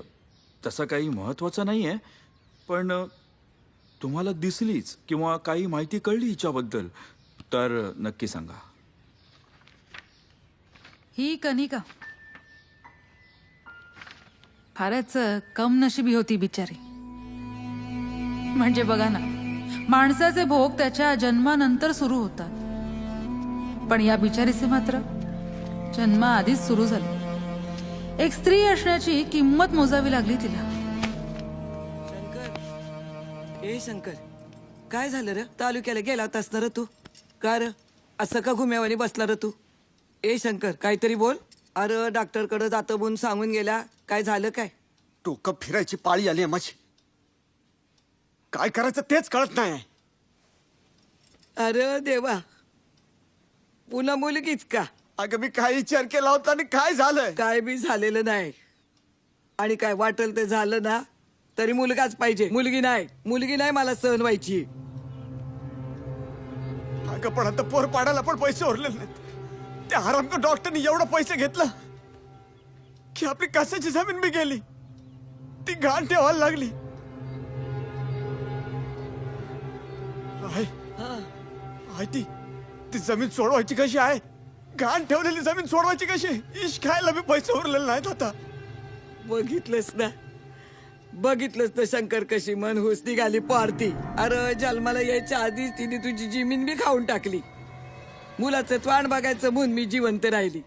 तसं काही महत्वाचं नाहीये, पण तुम्हाला दिसलीच किंवा काही माहिती कळली हिच्याबद्दल तर नक्की सांगा. ही कनिका फारच कमनशिबी होती बिचारी. म्हणजे बघा ना, माणसाचे भोग त्याच्या जन्मानंतर सुरू होतात, पण या बिचारीचे मात्र जन्माआधीच सुरू झाले. एक स्त्री असण्याची किंमत मोजावी लागली तिला. ए शंकर, काय झालं रे? तालुक्याला गेला होतास ना रे तू? का रे असं का घुम्यावानी बसला रे तू? ए शंकर, काहीतरी बोल. अरे डॉक्टरकडे जातो म्हणून सांगून गेला, काय झालं काय? डोकं फिरायची पाळी आली आहे माझी. काय करायचं तेच कळत नाही. अरे देवा, पुन्हा मुलगीच का? अगं मी काय विचार केला होता आणि काय झालं? काय बी झालेलं नाही. आणि काय वाटेल ते झालं ना तरी मुलगाच पाहिजे, मुलगी नाही. मुलगी नाही मला सहन व्हायची. अगं पण आता पोर पाडायला पण पैसे उरले नाहीत. त्या हरामका डॉक्टरनी एवढं पैसे घेतलं की आपली कशाची जमीन बी गेली, ती घाण ठेवायला लागली. ती जमीन सोडवायची कशी आहे? घाण ठेवलेली जमीन सोडवायची कशी? इश खायला बी पैसे उरलेले नाहीत आता. बघितलंस ना, बघितलंच तर शंकर कशी मनहूस निघाली पारती. अरे जन्माला यायच्या आधीच तिने तुझी जमीन बी खाऊन टाकली. मुलाचं त्वाण बघायचं म्हणून मी जिवंत राहिली.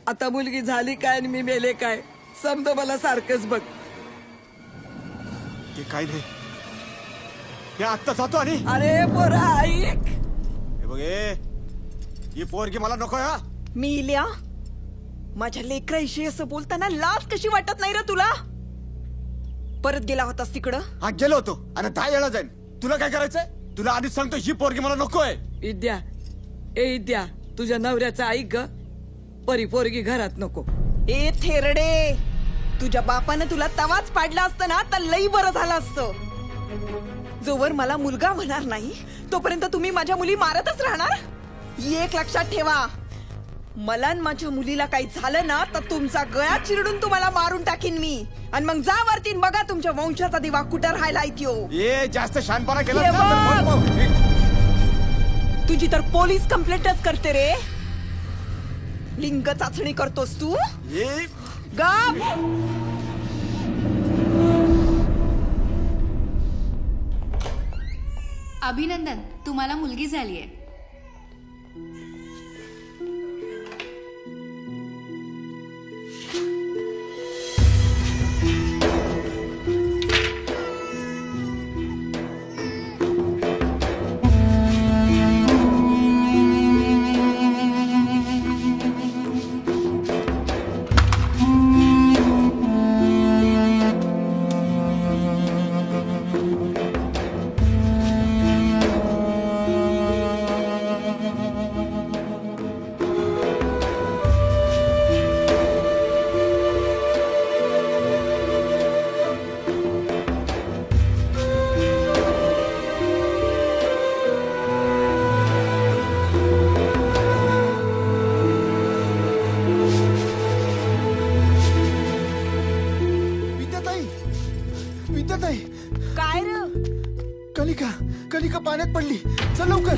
आता मुलगी झाली काय आणि मी मेले काय समज मला सारखंच बघ. ते काय नाही हे आत्ता जातो आणि अरे पोरा ऐक. हे बघ ही पोरगी मला नको. हा मी इल्या माझ्या लेकराशी असं बोलताना लाज कशी वाटत नाही रे तुला? परत गेला होतास तिकडं? हा गेलो होतो. अरे 10 वेळा जाईन. तुला काय करायचंय? तुला आधीच सांगतो ही पोरगी मला नकोय. विद्या ए विद्या तुझ्या नवऱ्याचं ऐक ग. परी पोरगी घरात नको. ए थेरडे तुझ्या बापानं तुला तवाच पाडला असतं ना तर लई बरं झालं असतं. जोवर मला मुलगा होणार नाही तोपर्यंत तुम्ही माझ्या मुली मारतच राहणार. एक लक्षात ठेवा मला आणि माझ्या मुलीला काही झालं ना तर तुमचा गळा चिरडून तुम्हाला मारून टाकीन मी. आणि मग जा वरतीन बघा तुमच्या वंशाचा दिवा कुठं राहायला येतो. ए जास्त शानपणा केला ना तुझी तर पोलीस कंप्लेंटच करते रे. लिंग चाचणी करतोस तू. गप. अभिनंदन तुम्हाला मुलगी झालीये. काय रे? कलिका पाण्यात पडली. चल लवकर.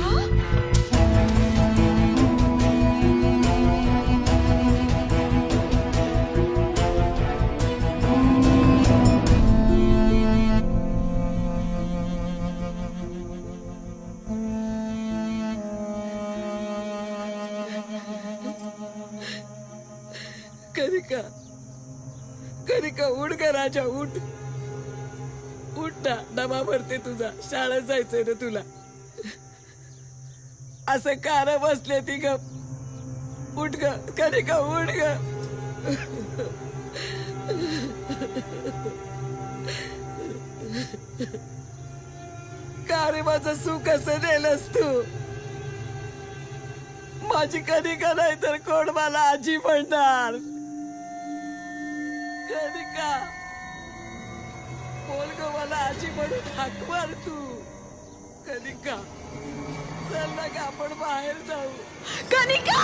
कनिका उठ ग राजा उठ. उठ ना डबा भरते तुझा. शाळेत जायचंय ना तुला. असं कार बसले ती ग. उठ ग कनिका उठ ग. का रे माझं सुख असं नेलंस तू. माझी कनिका नाही तर कोण मला आजी म्हणणार. कनिका बोल ग मला आजी म्हणून हाक मार तू. कनिका चल ना ग आपण बाहेर जाऊ. कनिका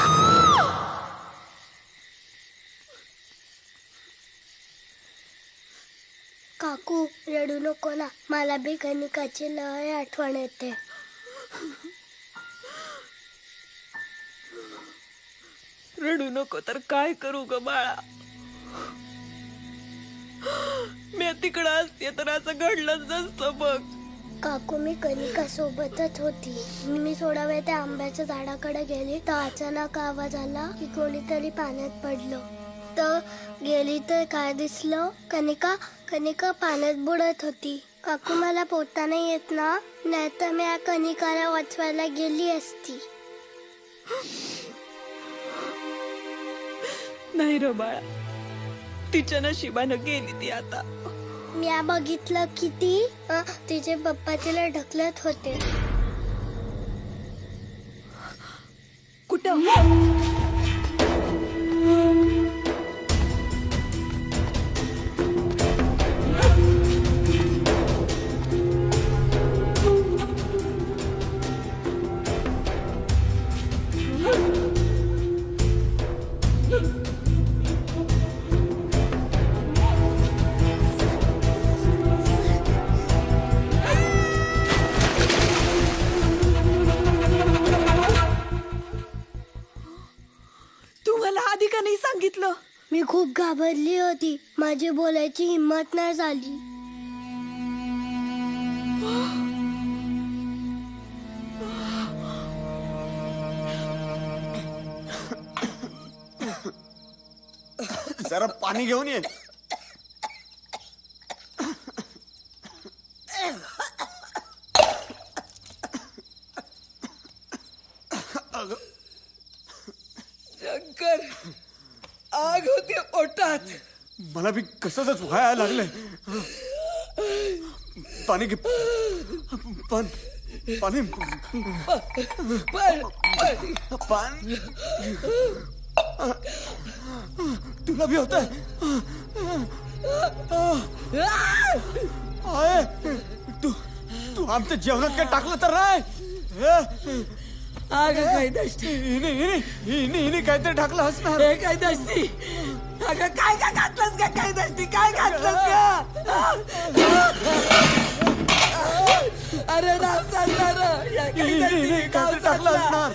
काकू रडू नको ना. मला बी कनिकाची लय आठवण येते. रडू नको तर काय करू ग बाळा. मी तिकडं असते तर असं घडलंच नसतं बघ. काकू मी कनिका सोबतच होती. मी थोडा वेळ त्या आंब्याच्या झाडाकडे गेली तर अचानक आवाज आला की कोणीतरी पाण्यात पडलं. तर गेली तर काय दिसलं कनिका पाण्यात बुडत होती. काकू मला पोहता नाही येत ना. नाहीतर मी या कनिकाला वाचवायला गेली असती. नाही रे बाळा तिच्या नशिबानं गेली ती आता. मी बघितलं किती तिचे पप्पा तिला ढकलत होते. कुठं? घाबरली होती. माझी बोलायची हिंमत नाही झाली. जरा पाणी घेऊन ये. शंकर, आग होती पोटात. मला बी कसंच व्हायला लागलंय. पाणी घे. पाणी पाणी तुला बी होत तू आमच्या जेवणात काय टाकलं तर नाही. अगं काय दसती, हिने काहीतरी टाकलं असणार. हे काय दसती. अगं काय काय घातलंस का? काय दसती काय घातलंस का? अरे नाव सांगणार. हिने काहीतरी टाकलं असणार.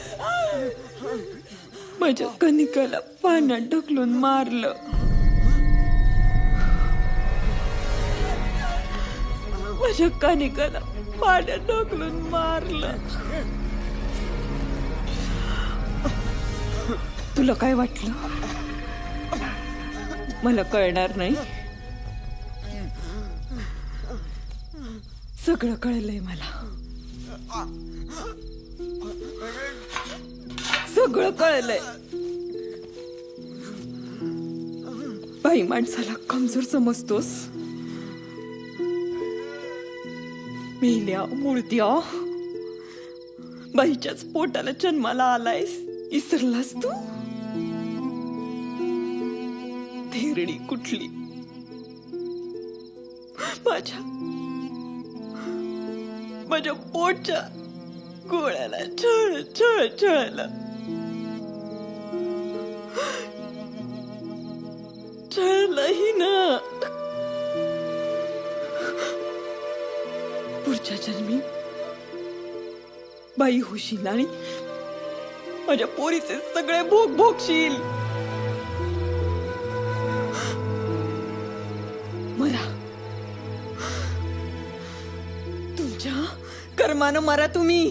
माझ्या कणिकाला पाण्यात ढकलून मारलं. माझ्या कणिकाला पाण्यात ढकलून मारलं. तुला काय वाटलं मला कळणार नाही? सगळं कळलंय मला. सगळं कळलंय. बाई माणसाला कमजोर समजतोस. मेल्या मुळत्या बाईच्याच पोटाला जन्माला आलायस. इसरलास तू? थेरडी कुठली माझ्या पोटच्या गोळ्याला छळ छळ छळला. छळलंही ना. पुढच्या जन्मी बाई होशील आणि माझ्या पोरीचे सगळे भोग भोगशील. मरा. तुमच्या कर्मानं मरा. तुम्ही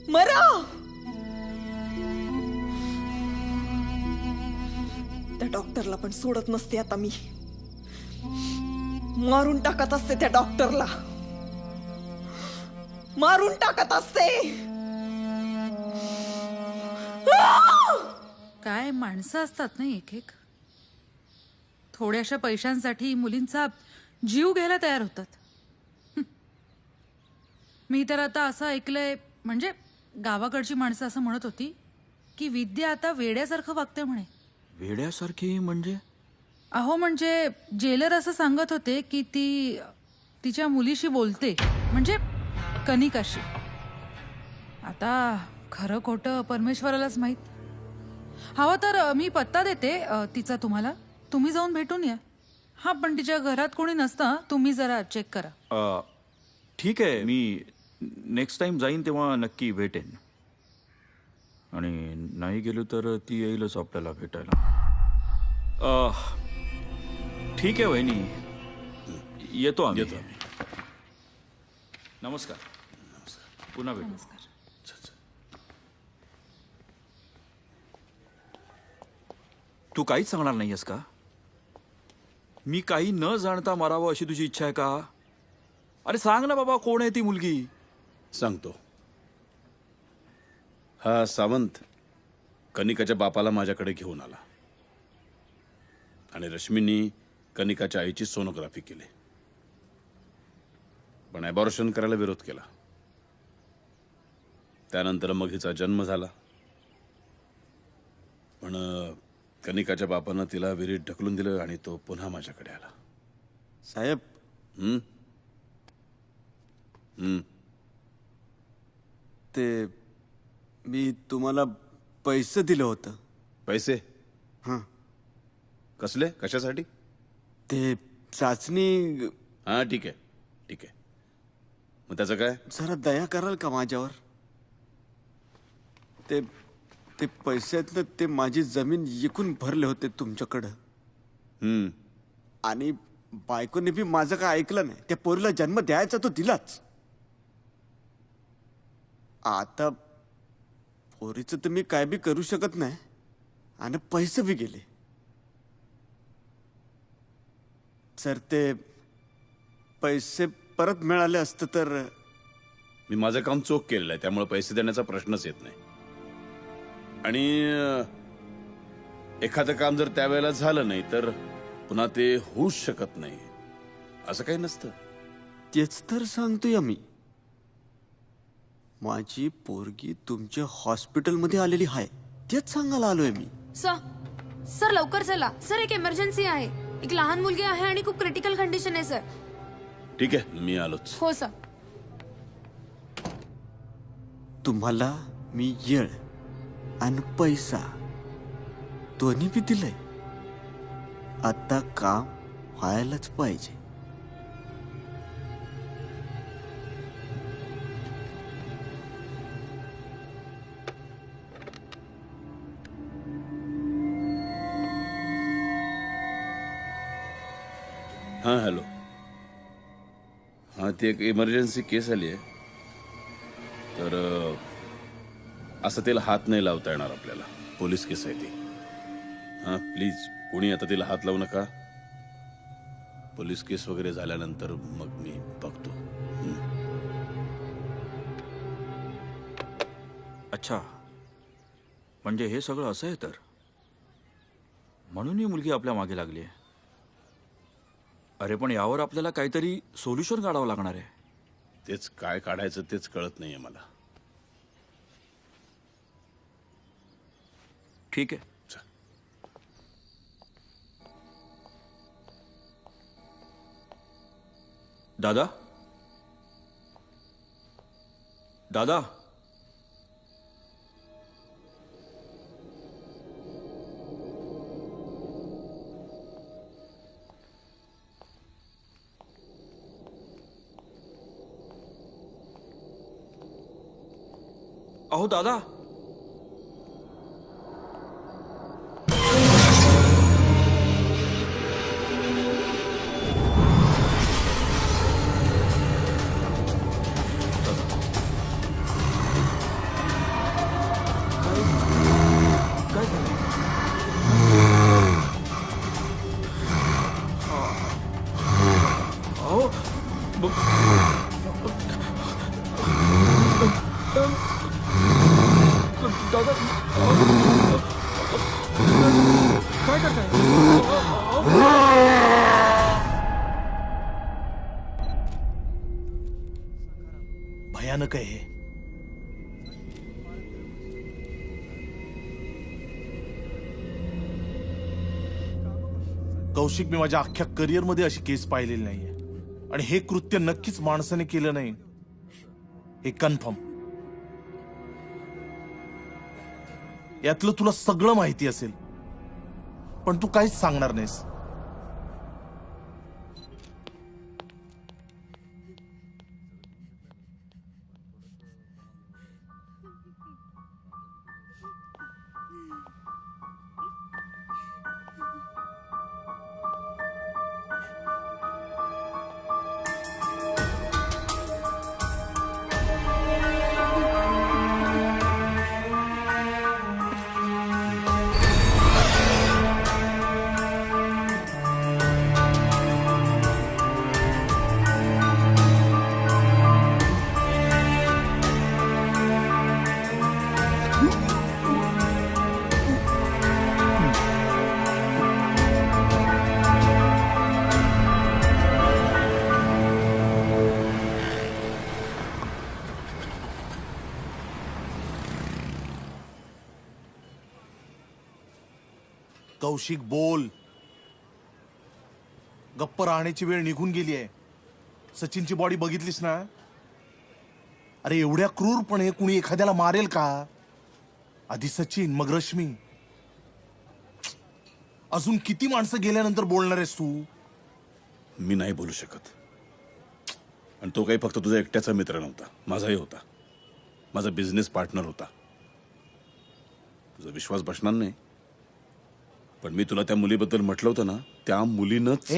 मरा. त्या डॉक्टरला पण सोडत नसते आता मी. मारून टाकत असते त्या डॉक्टरला. मारून टाकत असते. काय माणसं असतात ना एक एक. थोड्याशा पैशांसाठी मुलींचा जीव घ्यायला तयार होतात. मी तर आता असं ऐकलंय, म्हणजे गावाकडची माणसं असं म्हणत होती की विद्या आता वेड्यासारखं वागते म्हणे. वेड्यासारखी म्हणजे? अहो म्हणजे जेलर असं सांगत होते की ती तिच्या मुलीशी बोलते, म्हणजे कनिकाशी. आता खरं खोटं परमेश्वरालाच माहित. हवं तर मी पत्ता देते तिचा तुम्हाला. तुम्ही जाऊन भेटून या. हा पण तिच्या घरात कोणी नसतं. तुम्ही जरा चेक करा. ठीक आहे, मी नेक्स्ट टाइम जाईन तेव्हा नक्की भेटेन. आणि नाही गेलो तर ती येईलच आपल्याला भेटायला. ठीक आहे वहिनी, येतो आम्ही. नमस्कार. पुन्हा भेटू. तू काहीच सांगणार नाहीयेस का? मी काही न जाणता मारावं अशी तुझी इच्छा आहे का? अरे सांग ना बाबा, कोण आहे ती मुलगी? सांगतो. हा सावंत कनिकाच्या बापाला माझ्याकडे घेऊन आला आणि रश्मीनी कनिकाच्या आईची सोनोग्राफी केली, पण ॲबॉर्शन करायला विरोध केला. त्यानंतर मग हिचा जन्म झाला, पण कनिकाच्या बापानं तिला विहिरीत ढकलून दिलं आणि तो पुन्हा माझ्याकडे आला. साहेब, ते मी तुम्हाला पैसे दिलं होतं. पैसे? हां. कसले? कशासाठी? ते चाचणी. हां, ठीक आहे ठीक आहे. मग त्याचं काय? जरा दया कराल का माझ्यावर? ते ते पैशातलं ते माझी जमीन विकून भरले होते तुमच्याकडं. आणि बायकोने बी माझं काय ऐकलं नाही. त्या पोरीला जन्म द्यायचा तो दिलाच. आता पोरीचं तर मी काय बी करू शकत नाही आणि पैसे बी गेले. जर ते पैसे परत मिळाले असते तर. मी माझं काम चोख केलेलं आहे, त्यामुळे पैसे देण्याचा प्रश्नच येत नाही. आणि एखादं काम जर त्यावेळेला झालं नाही तर पुन्हा ते होऊच शकत नाही, असं काही नसतं. तेच तर सांगतोय मी. माझी पोरगी तुमच्या हॉस्पिटलमध्ये आलेली आहे, तेच सांगायला आलोय मी. सर लवकर चला सर, एक इमर्जन्सी आहे. एक लहान मुलगी आहे आणि खूप क्रिटिकल कंडिशन आहे सर. ठीक आहे, मी आलोच. हो सर. तुम्हाला मी येळ आणि पैसा दोन्ही बी दिलंय. आता काम व्हायलाच पाहिजे. हां हॅलो. हां, ती एक इमर्जन्सी केस आली आहे, तर असं तिला हात नाही लावता येणार आपल्याला. पोलीस केस आहे ती. हां प्लीज कोणी आता तिला हात लावू नका. पोलीस केस वगैरे झाल्यानंतर मग मी बघतो. अच्छा, म्हणजे हे सगळं असं आहे तर म्हणून ही मुलगी आपल्या मागे लागली आहे. अरे पण यावर आपल्याला काहीतरी सोल्युशन काढावं लागणार आहे. तेच काय काढायचं तेच कळत नाहीये मला. ठीक आहे. दादा दादा अहो दादा, काय करताय? भयानक आहे हे. कौशिक, मी माझ्या अख्ख्या करिअर मध्ये अशी केस पाहिलेली नाहीये. आणि हे कृत्य नक्कीच माणसाने केलं नाही, हे कन्फर्म. यातलं तुला सगळं माहिती असेल, पण तू काहीच सांगणार नाहीस. कौशिक, बोल. गप्प राहण्याची वेळ निघून गेली आहे. सचिनची बॉडी बघितलीस ना? अरे एवढ्या क्रूरपणे कुणी एखाद्याला मारेल का? आधी सचिन, मग रश्मी. अजून किती माणसं गेल्यानंतर बोलणार आहेस तू? मी नाही बोलू शकत. आणि तो काही फक्त तुझा एकट्याचा मित्र नव्हता, माझाही होता. माझा बिझनेस पार्टनर होता. तुझा विश्वास बसणार नाही, पण मी तुला त्या मुलीबद्दल म्हटलं होतं ना, त्या मुलीनंच.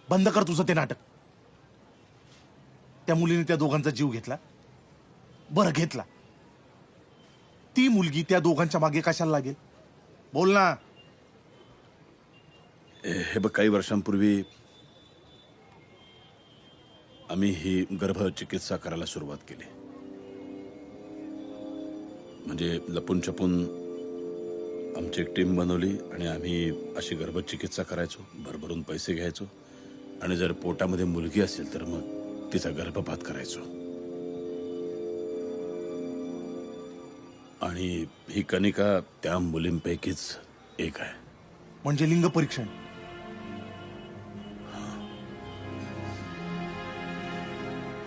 बंद कर तुझं ते नाटक. त्या मुलीने त्या दोघांचा जीव घेतला. बरं घेतला, ती मुलगी त्या दोघांच्या मागे कशाला लागेल? बोल ना. हे बघ, काही वर्षांपूर्वी आम्ही ही गर्भ चिकित्सा करायला सुरुवात केली. म्हणजे लपून छपून आमची एक टीम बनवली आणि आम्ही अशी गर्भ चिकित्सा करायचो, भरभरून पैसे घ्यायचो आणि जर पोटामध्ये मुलगी असेल तर मग तिचा गर्भपात करायचो. आणि ही कनिका त्या मुलींपैकीच एक आहे. म्हणजे लिंग परीक्षण.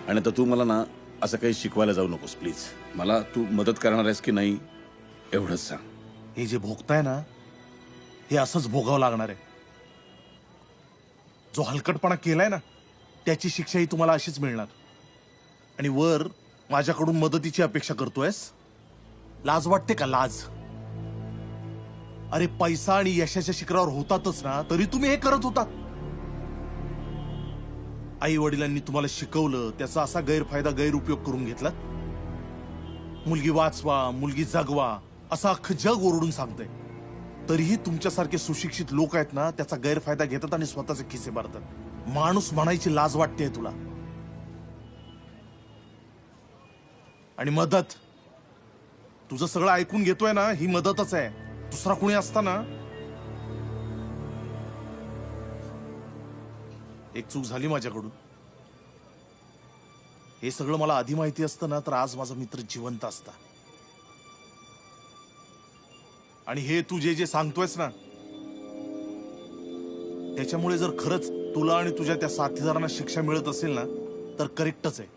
आणि आता तू मला ना असं काही शिकवायला जाऊ नकोस प्लीज. मला तू मदत करणार आहेस की नाही एवढंच सांग. हे जे भोगताय ना, हे असंच भोगावं लागणार आहे. जो हलकटपणा केलाय ना, त्याची शिक्षाही तुम्हाला अशीच मिळणार. आणि वर माझ्याकडून मदतीची अपेक्षा करतोयस? लाज वाटते का? लाज? अरे पैसा आणि यशाच्या शिखरावर होतातच ना, तरी तुम्ही हे करत होता. आई वडिलांनी तुम्हाला शिकवलं, त्याचा असा गैरफायदा गैरउपयोग करून घेतला. मुलगी वाचवा, मुलगी जगवा असं अख्खं जग ओरडून सांगतंय, तरीही तुमच्यासारखे सुशिक्षित लोक आहेत ना, त्याचा गैरफायदा घेतात आणि स्वतःचे खिसे भरतात. माणूस म्हणायची लाज वाटते तुला. आणि मदत, तुझं सगळं ऐकून घेतोय ना, ही मदतच आहे. दुसरा कोणी असता ना. एक चूक झाली माझ्याकडून. हे सगळं मला आधी माहिती असतं ना, तर आज माझा मित्र जिवंत असता. आणि हे तू जे जे सांगतोयस ना, त्याच्यामुळे जर खरंच तुला आणि तुझ्या त्या साथीदारांना शिक्षा मिळत असेल ना, तर करेक्टच आहे.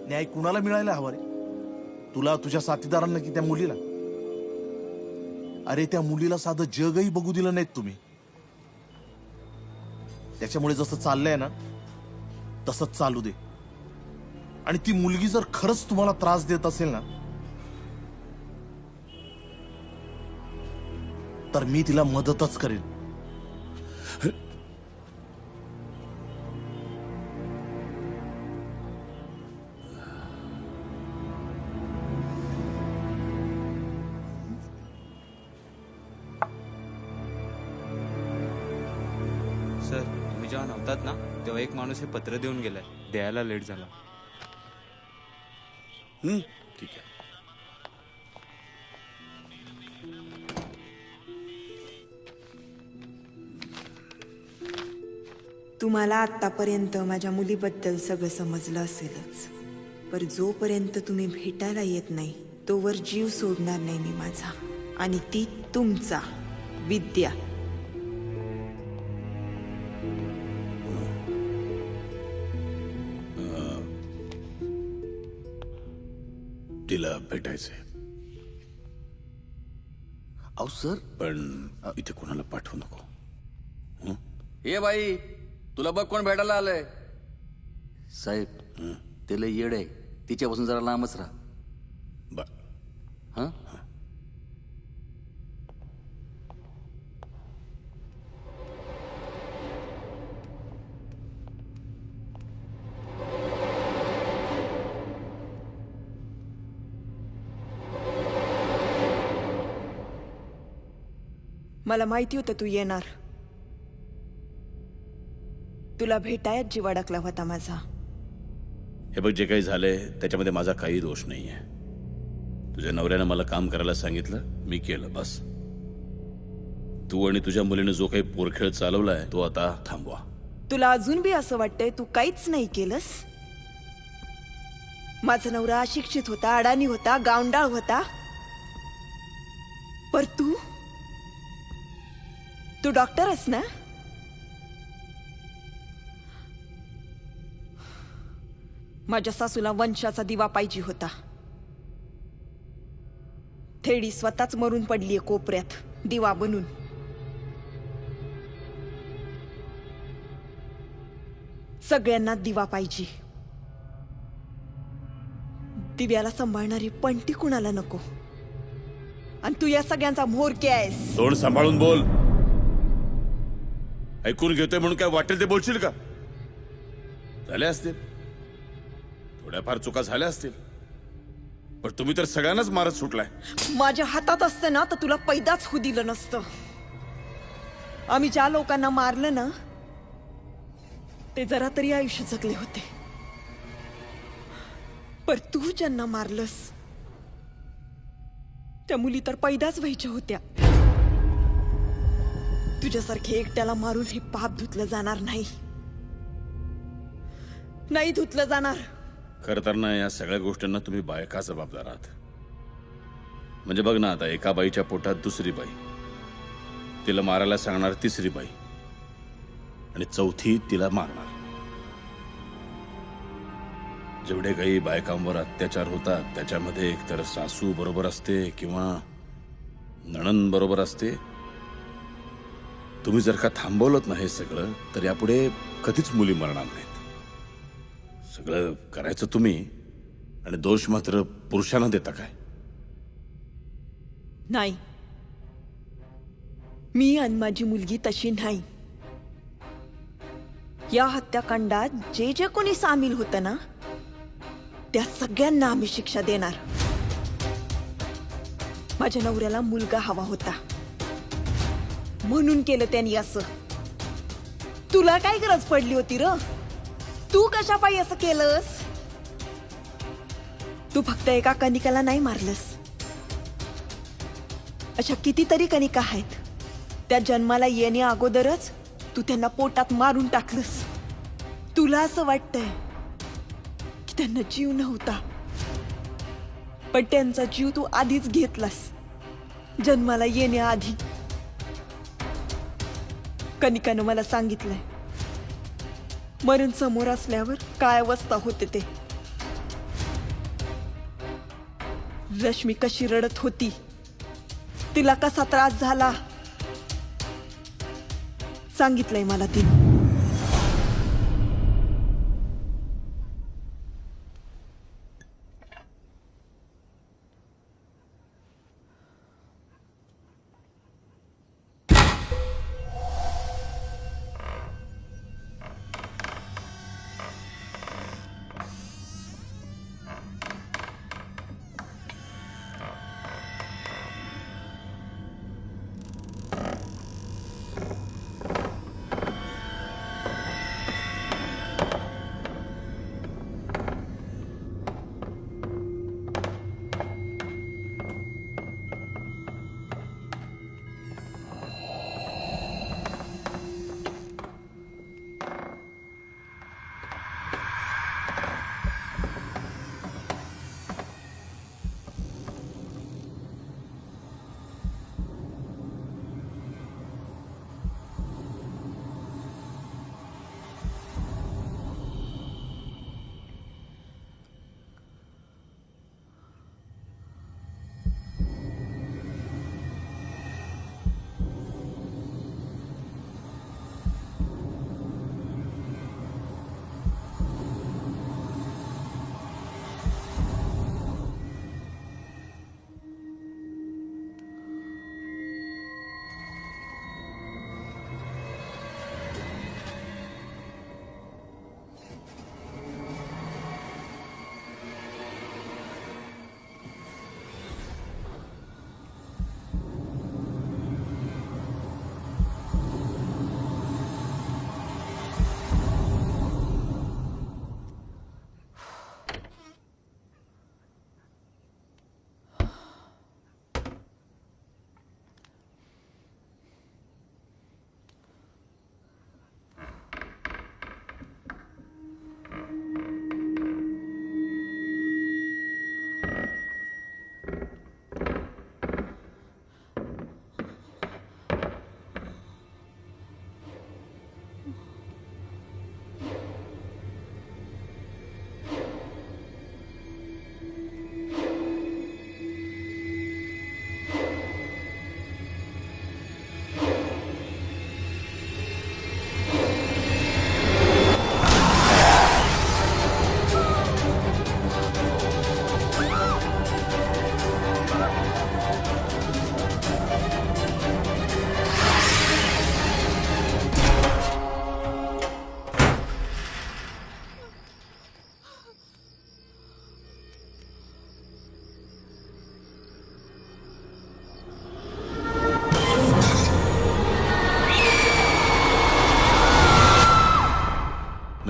न्याय कुणाला मिळायला हवा रे? तुला, तुझ्या साथीदारांना, की त्या मुलीला? अरे त्या मुलीला साधं जगही बघू दिलं नाहीत तुम्ही. त्याच्यामुळे जसं चाललंय ना, तसंच चालू दे. आणि ती मुलगी जर खरंच तुम्हाला त्रास देत असेल ना, तर मी तिला मदतच करेन. सर, तुम्ही जेव्हा नव्हतात ना, तेव्हा एक माणूस हे पत्र देऊन गेलाय. द्यायला लेट झाला. ठीक आहे. तुम्हाला आतापर्यंत माझ्या मुलीबद्दल सगळं समजलं असेलच, पण जोपर्यंत तुम्ही भेटायला येत नाही तोवर जीव सोडणार नाही मी माझा. आणि ती तुमचा विद्या. तिला भेटायचंय. अहो सर, पण इथे कोणाला पाठवू नको. ए बाई, तुला बघ कोण भेटायला आलंय. साहेब, ते लय येड आहे, तिच्यापासून जरा लांबच राहा. हा. मला माहिती होतं तू येणार. तुला भेटायच जीव अडकला होता माझा. हे बघ, जे काही झालंय त्याच्यामध्ये माझा काही दोष नाहीये. तुझ्या नवऱ्यानं मला काम करायला सांगितलं, मी केलं, बस. तू आणि तुझ्या मुलीने जो काही पोरखेळ चालवलाय तो आता थांबवा. तुला अजून बी असं वाटतंय तू काहीच नाही केलंस? माझा नवरा अशिक्षित होता, अडाणी होता, गावंडाळ होता, पर तू डॉक्टरच ना? माझ्या सासूला वंशाचा दिवा पाहिजे होता. थेडी स्वतःच मरून पडलीये कोपऱ्यात दिवा बनून. सगळ्यांना दिवा पाहिजे. दिव्याला सांभाळणारी पणती कुणाला नको. आणि तू या सगळ्यांचा म्होरके आहेस. तोंड सांभाळून बोल. ऐकून घेतोय म्हणून काय वाटेल ते बोलशील का? झाल्या असतील, थोड्याफार चुका झाल्या असतील, पण तुम्ही तर सगळ्यांनाच मारत सुटलाय. माझ्या हातात असतं ना तर तुला पैदाच होऊ दिलं नसतं. आम्ही ज्या लोकांना मारलं ना ते जरा तरी आयुष्य जगले होते, पर तू ज्यांना मारलंस त्या मुली तर पैदाच व्हायच्या होत्या. तुझ्यासारखे एकट्याला मारून हे पाप धुतलं जाणार नाही, नाही धुतलं जाणार. खरं तर ना या सगळ्या गोष्टींना तुम्ही बायका जबाबदार आहात. म्हणजे बघ ना, आता एका बाईच्या पोटात दुसरी बाई, तिला मारायला सांगणार तिसरी बाई, आणि चौथी तिला मारणार. जेवढे काही बायकांवर अत्याचार होतात त्याच्यामध्ये एकतर सासू बरोबर असते किंवा नणंद बरोबर असते. तुम्ही जर का थांबवलं ना हे सगळं तर यापुढे कधीच मुली मरणार नाहीत. सगळं करायचं तुम्ही आणि दोष मात्र पुरुषांना देता काय? नाही, मी आणि माझी मुलगी तशी नाही. या हत्याकांडात जे जे कोणी सामील होतं ना त्या सगळ्यांना आम्ही शिक्षा देणार. माझ्या नवऱ्याला मुलगा हवा होता म्हणून केलं त्यांनी असं. तुला काय गरज पडली होती र? तू कशा पायी असं केलंस? तू फक्त एका कणिकाला नाही मारलंस, अशा कितीतरी कणिका आहेत त्या जन्माला येण्या अगोदरच तू त्यांना पोटात मारून टाकलंस. तुला असं वाटतंय की त्यांना जीव नव्हता, पण त्यांचा जीव तू आधीच घेतलास जन्माला येण्याआधी. कणिकानं मला सांगितलंय मरण समोर असल्यावर काय अवस्था होते ते. रश्मी कशी रडत होती, तिला कसा त्रास झाला सांगितलंय मला तिने.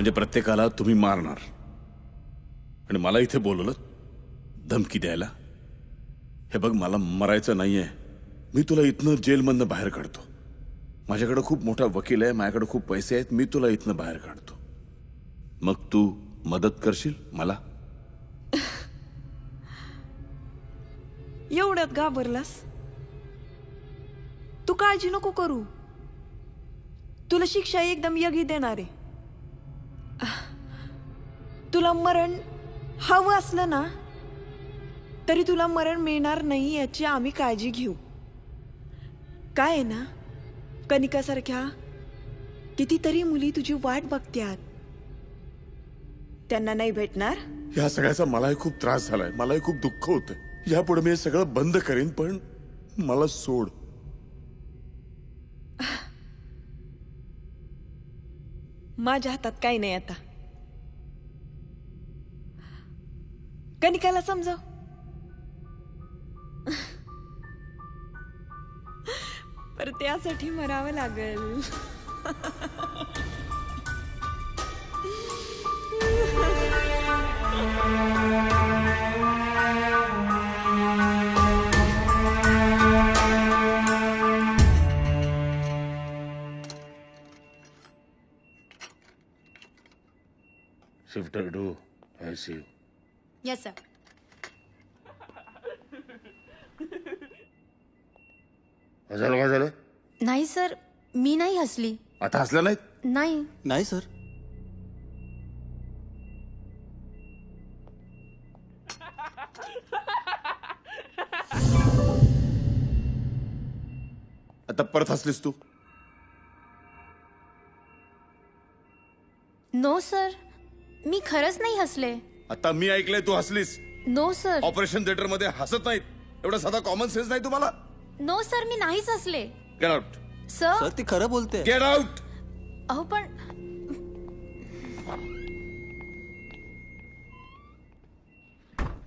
म्हणजे प्रत्येकाला तुम्ही मारणार आणि मला इथे बोलवलं धमकी द्यायला? हे बघ, मला मरायचं नाहीये. मी तुला इथनं जेलमधनं बाहेर काढतो. माझ्याकडे खूप मोठा वकील आहे, माझ्याकडे खूप पैसे आहेत. मी तुला इथनं बाहेर काढतो. मग तू मदत करशील मला? एवढ्यात घाबरलास? तू काळजी नको करू. तुला शिक्षा एकदम योग्य देणार आहे. तुला मरण हवं असलं ना तरी तुला मरण मिळणार नाही याची आम्ही काळजी घेऊ. काय आहे ना, कनिकासारख्या कितीतरी मुली तुझी वाट बघत्यात. त्यांना नाही भेटणार. या सगळ्याचा मलाही खूप त्रास झालाय, मलाही खूप दुःख होतंय. यापुढे मी हे सगळं बंद करीन, पण मला सोड. माझ्या हातात काही नाही आता. कनिकाला समजाव. पर त्यासाठी मरावं लागेल. Shifter do I see you. Yes sir. झालं काय झालं? नाही सर, मी नाही हसली. आता हसलं नाहीत? नाही. नाही सर. आता परत हसलीस तू? नो सर, मी खरंच नाही हसले. आता मी ऐकलंय तू हसलीस. No sir. ऑपरेशन थिएटर मध्ये हसत नाहीत, एवढा साधा कॉमन सेन्स नाही तुम्हाला? नो सर, मी नाहीच हसले. Get out. सर ती खरं बोलते. Get out. अहो पण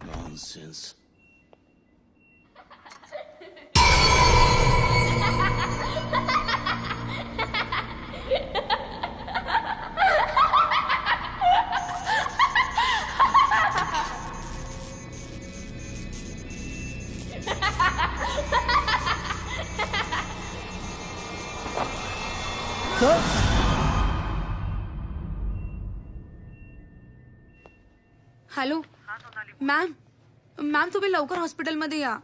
नॉनसेन्स. हॅलो मॅम, मॅम तुम्ही लवकर हॉस्पिटलमध्ये या.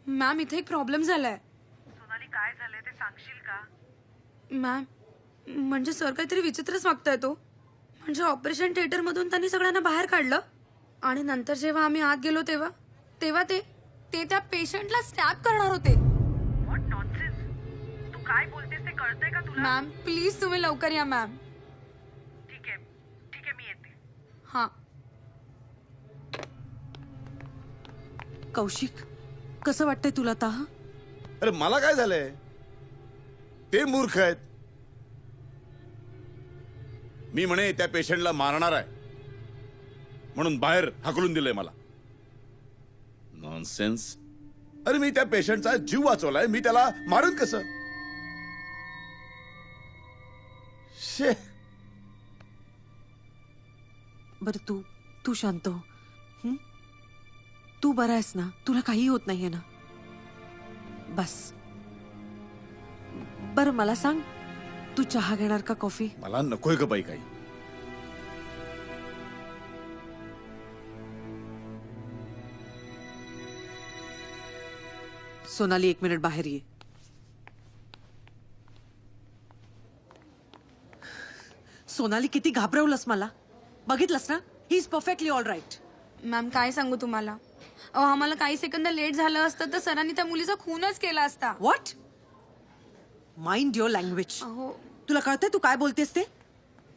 मॅम इथे एक प्रॉब्लेम झालाय. सोनाली काय झालंय ते सांगशील का? मॅम म्हणजे सर काहीतरी विचित्रच वागताय तो. म्हणजे ऑपरेशन थिएटर मधून त्यांनी सगळ्यांना बाहेर काढलं आणि नंतर जेव्हा आम्ही आत गेलो तेव्हा तेव्हा ते त्या पेशंटला स्टॅब करणार होते. What nonsense. तू काय बोलतेस ते कळतंय का तुला? मॅम प्लीज तुम्ही लवकर या मॅम. ठीक आहे मी येते. हा. कौशिक, कसं वाटतंय तुला आता? अरे मला काय झालंय? ते मूर्ख आहेत. मी म्हणे त्या पेशंटला मारणार आहे म्हणून बाहेर हाकलून दिलंय मला. नॉनसेन्स. अरे मी त्या पेशंटचा जीव वाचवलाय, मी त्याला मारून कसं? शे. बर तू शांत हो. तू बरा आहेस ना? तुला काही होत नाहीये ना? बस. बरं मला सांग, तू चहा घेणार का कॉफी? मला नकोय का बाई काही. सोनाली 1 मिनिट बाहेर ये. सोनाली किती घाबरवलंस मला, बघितलंस ना? He is perfectly all right. Ma'am काय सांगू तुम्हाला, अहो आम्हाला काही सेकंद लेट झालं असतं तर सरांनी त्या मुलीचा खूनच केला असता. व्हॉट? Mind your language. अहो तुला कळतंय तू काय बोलतेस ते?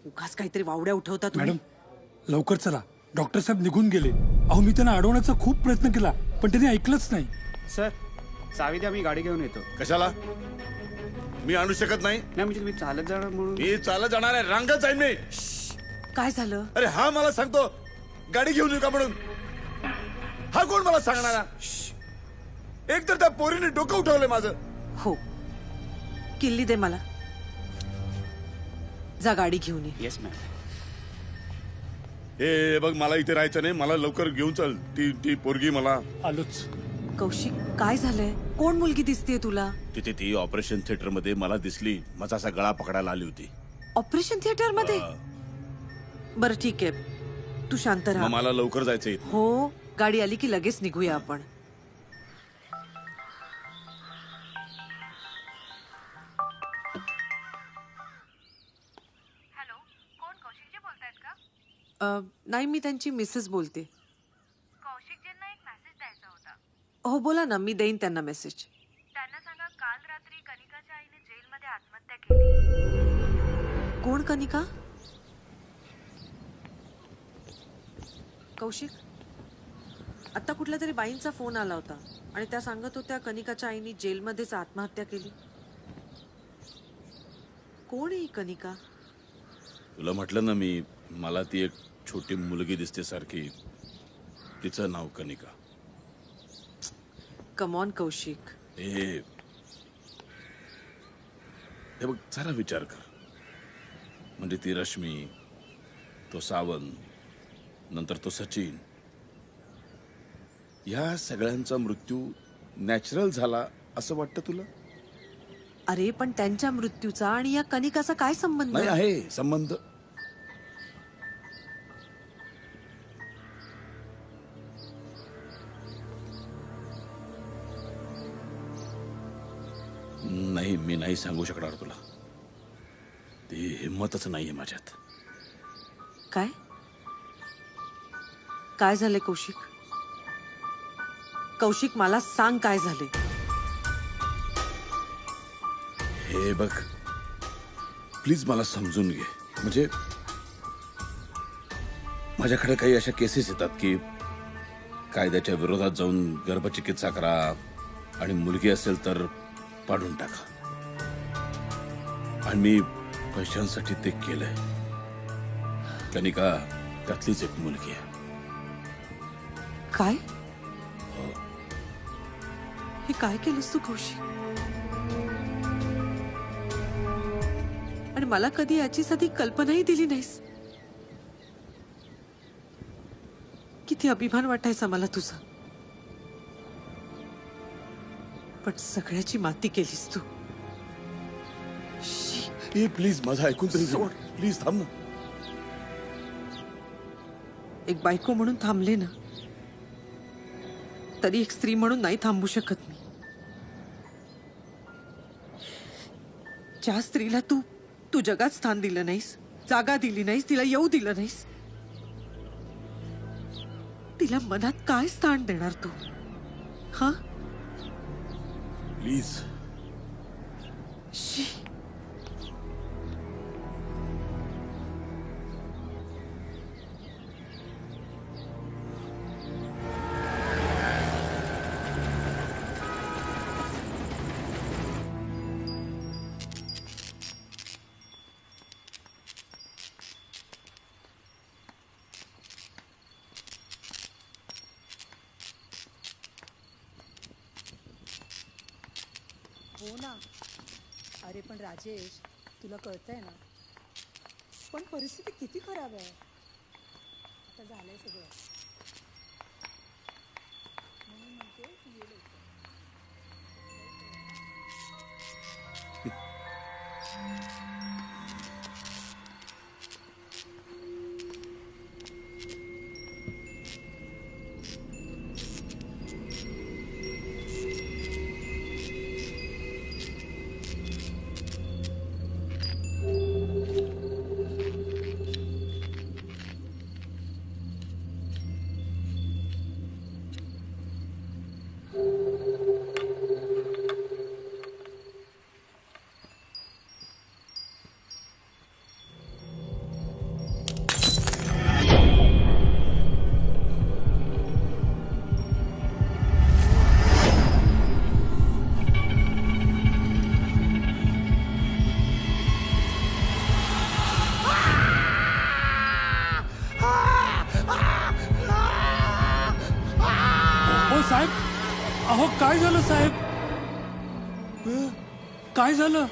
उगाच काहीतरी वावड्या उठवता तुम्ही. मॅडम लवकर चला, डॉक्टर साहेब निघून गेले. अहो मी त्यांना अडवण्याचा खूप प्रयत्न केला पण त्यांनी ऐकलंच नाही. सर चावी द्या, मी गाडी घेऊन येतो. कशाला? मी आणू शकत नाही. नाही म्हणजे तुम्ही चालत जाणार म्हणून. मी चालत जाणार आहे, रांगच आहे मी. काय झालं? अरे हा मला सांगतो गाडी घेऊन येऊ का म्हणून. हा कोण मला सांगणारा? एक तर त्या पोरीने डोकं उठवलंय माझं. हो, किल्ली दे मला. जा गाडी घेऊन ये. Yes ma'am. हे बघ मला इथे राहायचं नाही, मला लवकर घेऊन चल. ती ती पोरगी मला. आलोच. कौशिक काय झालंय? कोण मुलगी दिसतीये तुला? तिथे ती ऑपरेशन थिएटर मध्ये मला दिसली, माझा असा गळा पकडायला आली होती. ऑपरेशन थिएटर मध्ये? बरं ठीक आहे, तू शांत राहा. मग मला लवकर जायचंय. हो, गाडी आली की लगेच निघूया आपण. हॅलो, कोण कौशिकजी बोलतायत का? नाही, मी त्यांची मिसेस बोलते. कौशिकजींना एक मेसेज द्यायचा होता. हो बोला ना, मी देईन त्यांना मेसेज. त्यांना सांगा काल रात्री कनिकाच्या आईने जेलमध्ये आत्महत्या केली. कोण कनिका? कौशिक, आता कुठल्या तरी बाईंचा फोन आला होता आणि त्या सांगत होत्या कनिकाच्या आईने जेलमध्येच आत्महत्या केली. कोण आहे ही कनिका? तुला म्हटलं ना मी, मला ती एक छोटी मुलगी दिसते सारखी. तिचं नाव कनिका. Come on Kaushik. हे बघ, जरा विचार कर. म्हणजे ती रश्मी, तो सावंत, नंतर तो सचिन, या सगळ्यांचा मृत्यू नॅचरल झाला असं वाटतं तुला? अरे पण त्यांच्या मृत्यूचा आणि या कनिकाचा काय संबंध? नाही आहे संबंध. नाही, मी नाही सांगू शकणार तुला. ती हिंमतच नाहीये माझ्यात. काय काय झाले कौशिक? कौशिक मला सांग काय झाले? हे बघ, प्लीज मला समजून घे. म्हणजे माझ्याकडे काही अशा केसेस येतात की कायद्याच्या विरोधात जाऊन गर्भचिकित्सा करा आणि मुलगी असेल तर पाडून टाका. आणि मी पैशांसाठी ते केलंय. कनिका त्यातलीच एक मुलगी आहे. काय? हे काय केलंस तू कौशिक? आणि मला कधी याची साधी कल्पनाही दिली नाहीस. किती अभिमान वाटायचा मला तुझा. पण सगळ्याची माती केलीस तू. ए प्लीज माझं ऐकून तरी सोड. प्लीज थांब ना. एक बायको म्हणून थांबले ना, तरी एक स्त्री म्हणून नाही थांबू शकत मी. ज्या स्त्रीला तू जगात स्थान दिलं नाहीस, जागा दिली नाहीस, तिला येऊ दिलं नाहीस, तिला मनात काय स्थान देणार तू? हा प्लीज. हो ना. अरे पण राजेश, तुला कळतंय ना, पण परिस्थिती किती खराब आहे. आता झालंय सगळं. म्हणून म्हणते तू ये लवकर. साहेब, अहो काय झालं साहेब? काय झालं?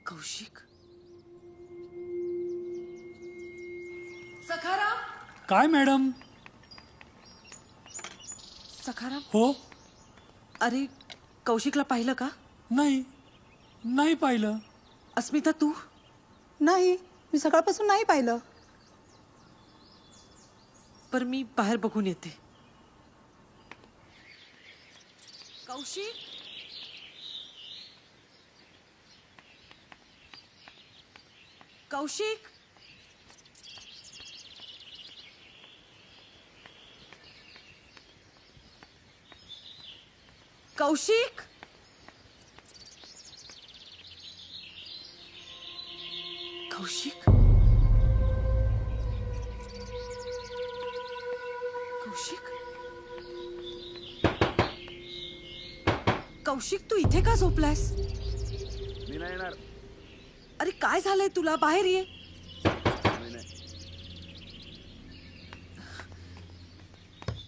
कौशिक. सखाराम. काय मॅडम? सखाराम. हो. अरे कौशिकला पाहिलं का? नाही पाहिलं. अस्मिता तू? नाही, मी सकाळपासून नाही पाहिलं. पर मी बाहेर बघून येते. कौशिक. कौशिक. कौशिक. कौशिक. कौशिक. कौशिक तू इथे का झोपलायस? मी नाही येणार. अरे काय झालंय तुला? बाहेर ये.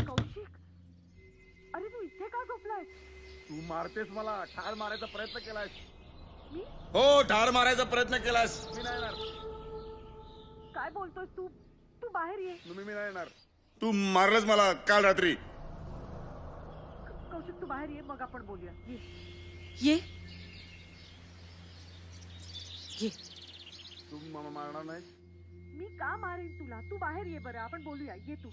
कौशिक. अरे तू इथे का झोपलायस? तू मारतेस मला. ठार मारायचा प्रयत्न केलास. मी? हो, ठार मारायचा प्रयत्न केलास. मी नाही येणार. काय बोलतोस तू? तू बाहेर ये. मी नाही येणार. तू मारलंस मला काल रात्री. कौशिक तू बाहेर ये, मग आपण बोलूया. ये. ये. तू मारणार नाही. मी का मारेन तुला? तू बाहेर ये बरं, आपण बोलूया. ये तू.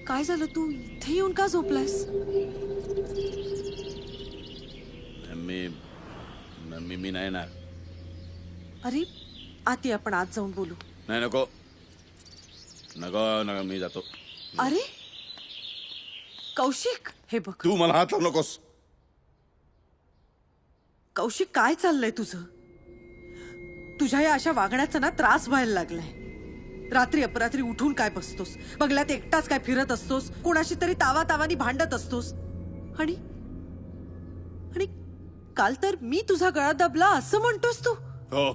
काय झालं? तू इथे येऊन का झोपलायस? मी नाही येणार. अरे आत ये, आपण आत जाऊन बोलू. नाही, नको मी जातो. अरे कौशिक, हे बघ. तू मला हात लावू नकोस. कौशिक काय चाललंय तुझं? तुझ्या या अशा वागण्याचा ना त्रास व्हायला लागलाय. रात्री अपरात्री उठून काय बसतोस, बंगल्यात एकटाच काय फिरत असतोस, कोणाशी तरी तावातावानी भांडत असतोस. आणि काल तर मी तुझा गळा दबला असं म्हणतोस तू. हो,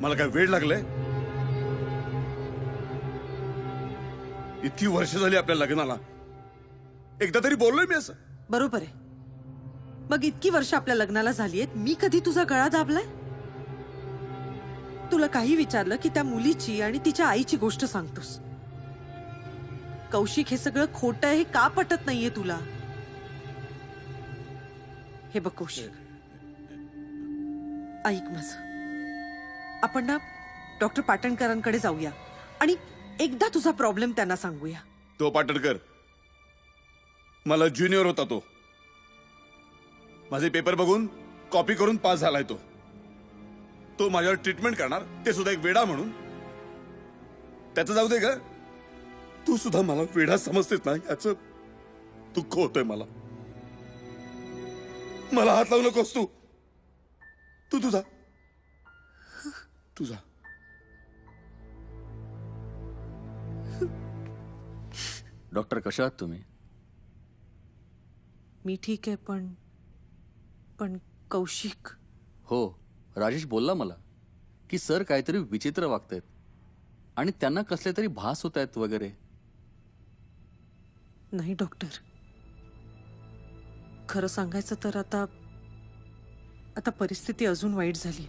मला काय वेळ लागलाय? इतकी वर्ष झाली आपल्या लग्नाला, एकदा तरी बोललोय मी असं? बरोबर आहे. मग इतकी वर्ष आपल्या लग्नाला झाली आहेत, मी कधी तुझा गळा दाबलाय? तुला काही विचारलं की त्या मुलीची आणि तिच्या आईची गोष्ट सांगतोस. कौशिक, हे सगळं खोटं हे का पटत नाहीये तुला? हे बघ कौशिक, ऐक माझं. आपण ना डॉक्टर पाटणकरांकडे जाऊया आणि एकदा तुझा प्रॉब्लेम त्यांना सांगूया. तो पाटणकर मला ज्युनियर होता. माझे पेपर बघून कॉपी करून पास झालाय. तो माझ्यावर ट्रीटमेंट करणार, ते सुद्धा एक वेडा म्हणून. त्याचं जाऊ दे का, तू सुद्धा मला वेडा समजतेस ना, याचं दुःख होतंय मला. मला हात लावू नकोस. तू तुझा डॉक्टर, कशा आहात तुम्ही? मी ठीक आहे, पण कौशिक. हो, राजेश बोलला मला की सर काहीतरी विचित्र वागतायत. आणि त्यांना कसले तरी भास होत आहेत वगैरे. नाही डॉक्टर, खरं सांगायचं तर आता परिस्थिती अजून वाईट झाली.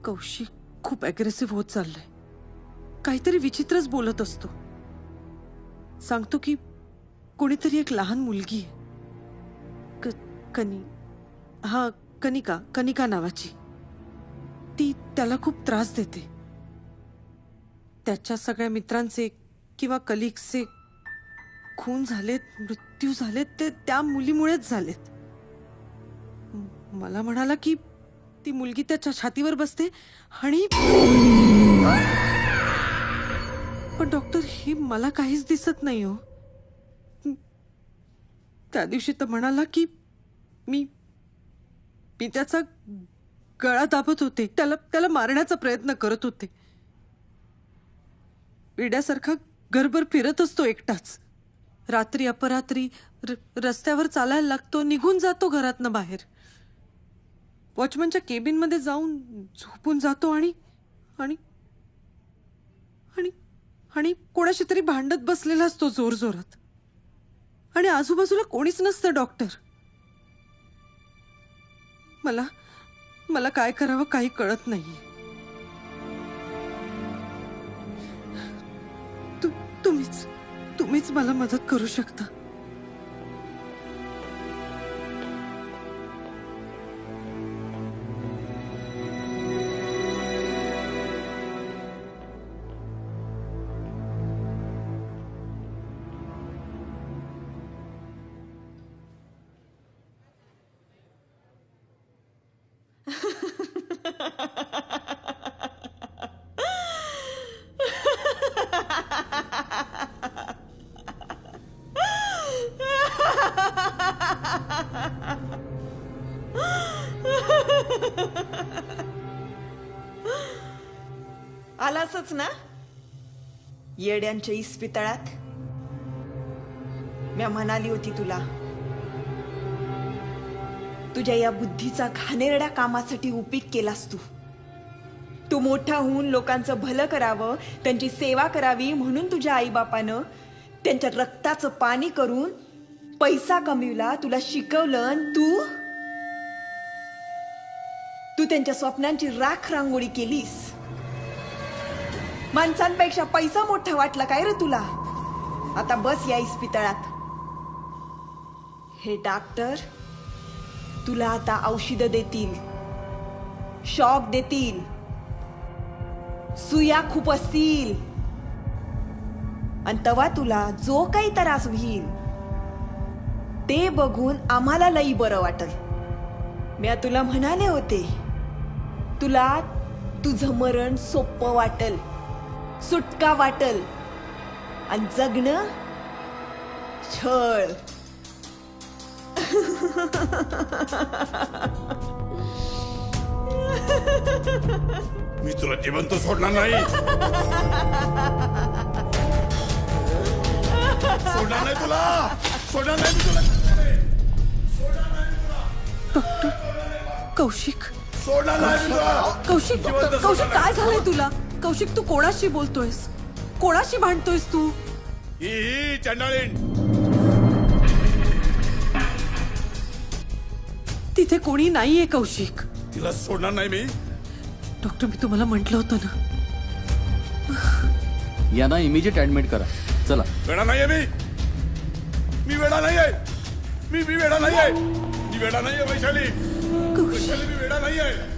कौशिक खूप अग्रेसिव्ह होत चाललाय. काहीतरी विचित्रच बोलत असतो. सांगतो की कोणीतरी एक लहान मुलगी आहे, कनिका नावाची, ती त्याला खूप त्रास देते. त्याच्या सगळ्या मित्रांचे किंवा कलिग्सचे खून झालेत, मृत्यू झालेत, ते त्या मुलीमुळेच झालेत. मला म्हणाला की ती मुलगी त्याच्या छातीवर बसते आणि पण डॉक्टर, हे मला काहीच दिसत नाही हो. त्या दिवशी तर म्हणाला की मी त्याचा गळा दाबत होते, त्याला मारण्याचा प्रयत्न करत होते. वेड्यासारखा घरभर फिरत असतो एकटाच. रात्री अपरात्री रस्त्यावर चालायला लागतो, निघून जातो घरातनं बाहेर. वॉचमनच्या केबिन मध्ये जाऊन झोपून जातो आणि आणि आणि आणि कोणाशी तरी भांडत बसलेला असतो जोर जोरात. आणि आजूबाजूला कोणीच नसतं डॉक्टर. मला काय करावं काही कळत नाही. तुम्हीच मला मदत करू शकता. आलासच ना येड्यांच्या इस्पितळात. मी म्हणाली होती तुला, तुझ्या या बुद्धीचा घाणेरड्या कामासाठी उपयोग केलास तू मोठा होऊन लोकांचं भलं करावं, त्यांची सेवा करावी म्हणून तुझ्या आईबापानं त्यांच्या रक्ताचं पाणी करून पैसा कमविला, तुला शिकवलं. आणि तू त्यांच्या स्वप्नांची राख रांगोळी केलीस. माणसांपेक्षा पैसा मोठा वाटला काय रे तुला? आता बस या इस्पितळात. हे डॉक्टर तुला आता औषधं देतील, शॉक देतील, सुया खूप असतील, आणि तेव्हा तुला जो काही त्रास होईल ते बघून आम्हाला लई बरं वाटल. मी तुला म्हणाले होते, तुला तुझं मरण सोपं वाटल, सुटका वाटल, आणि जगणं छळ. मी तुला जिवंत सोडणार नाही. सोडणार नाही तुला, सोडणार नाही तुला. डॉक्टर कौशिक, सोडणार नाही तुला. कौशिक, कौशिक काय झालंय तुला? कौशिक तू कोणाशी बोलतोयस? कोणाशी भांडतोयस तू? ही चंडाळीन. तिथे कोणी नाहीये कौशिक. तिला सोडणार नाही मी. डॉक्टर मी तुम्हाला म्हटलं होतं ना. यांना इमिजिएट ऍडमिट करा. चला. वेडा नाहीये मी वेडा नाहीये. मी वेडा नाहीये. मी वेडा नाहीये वैशाली. वैशाली मी वेडा नाहीये.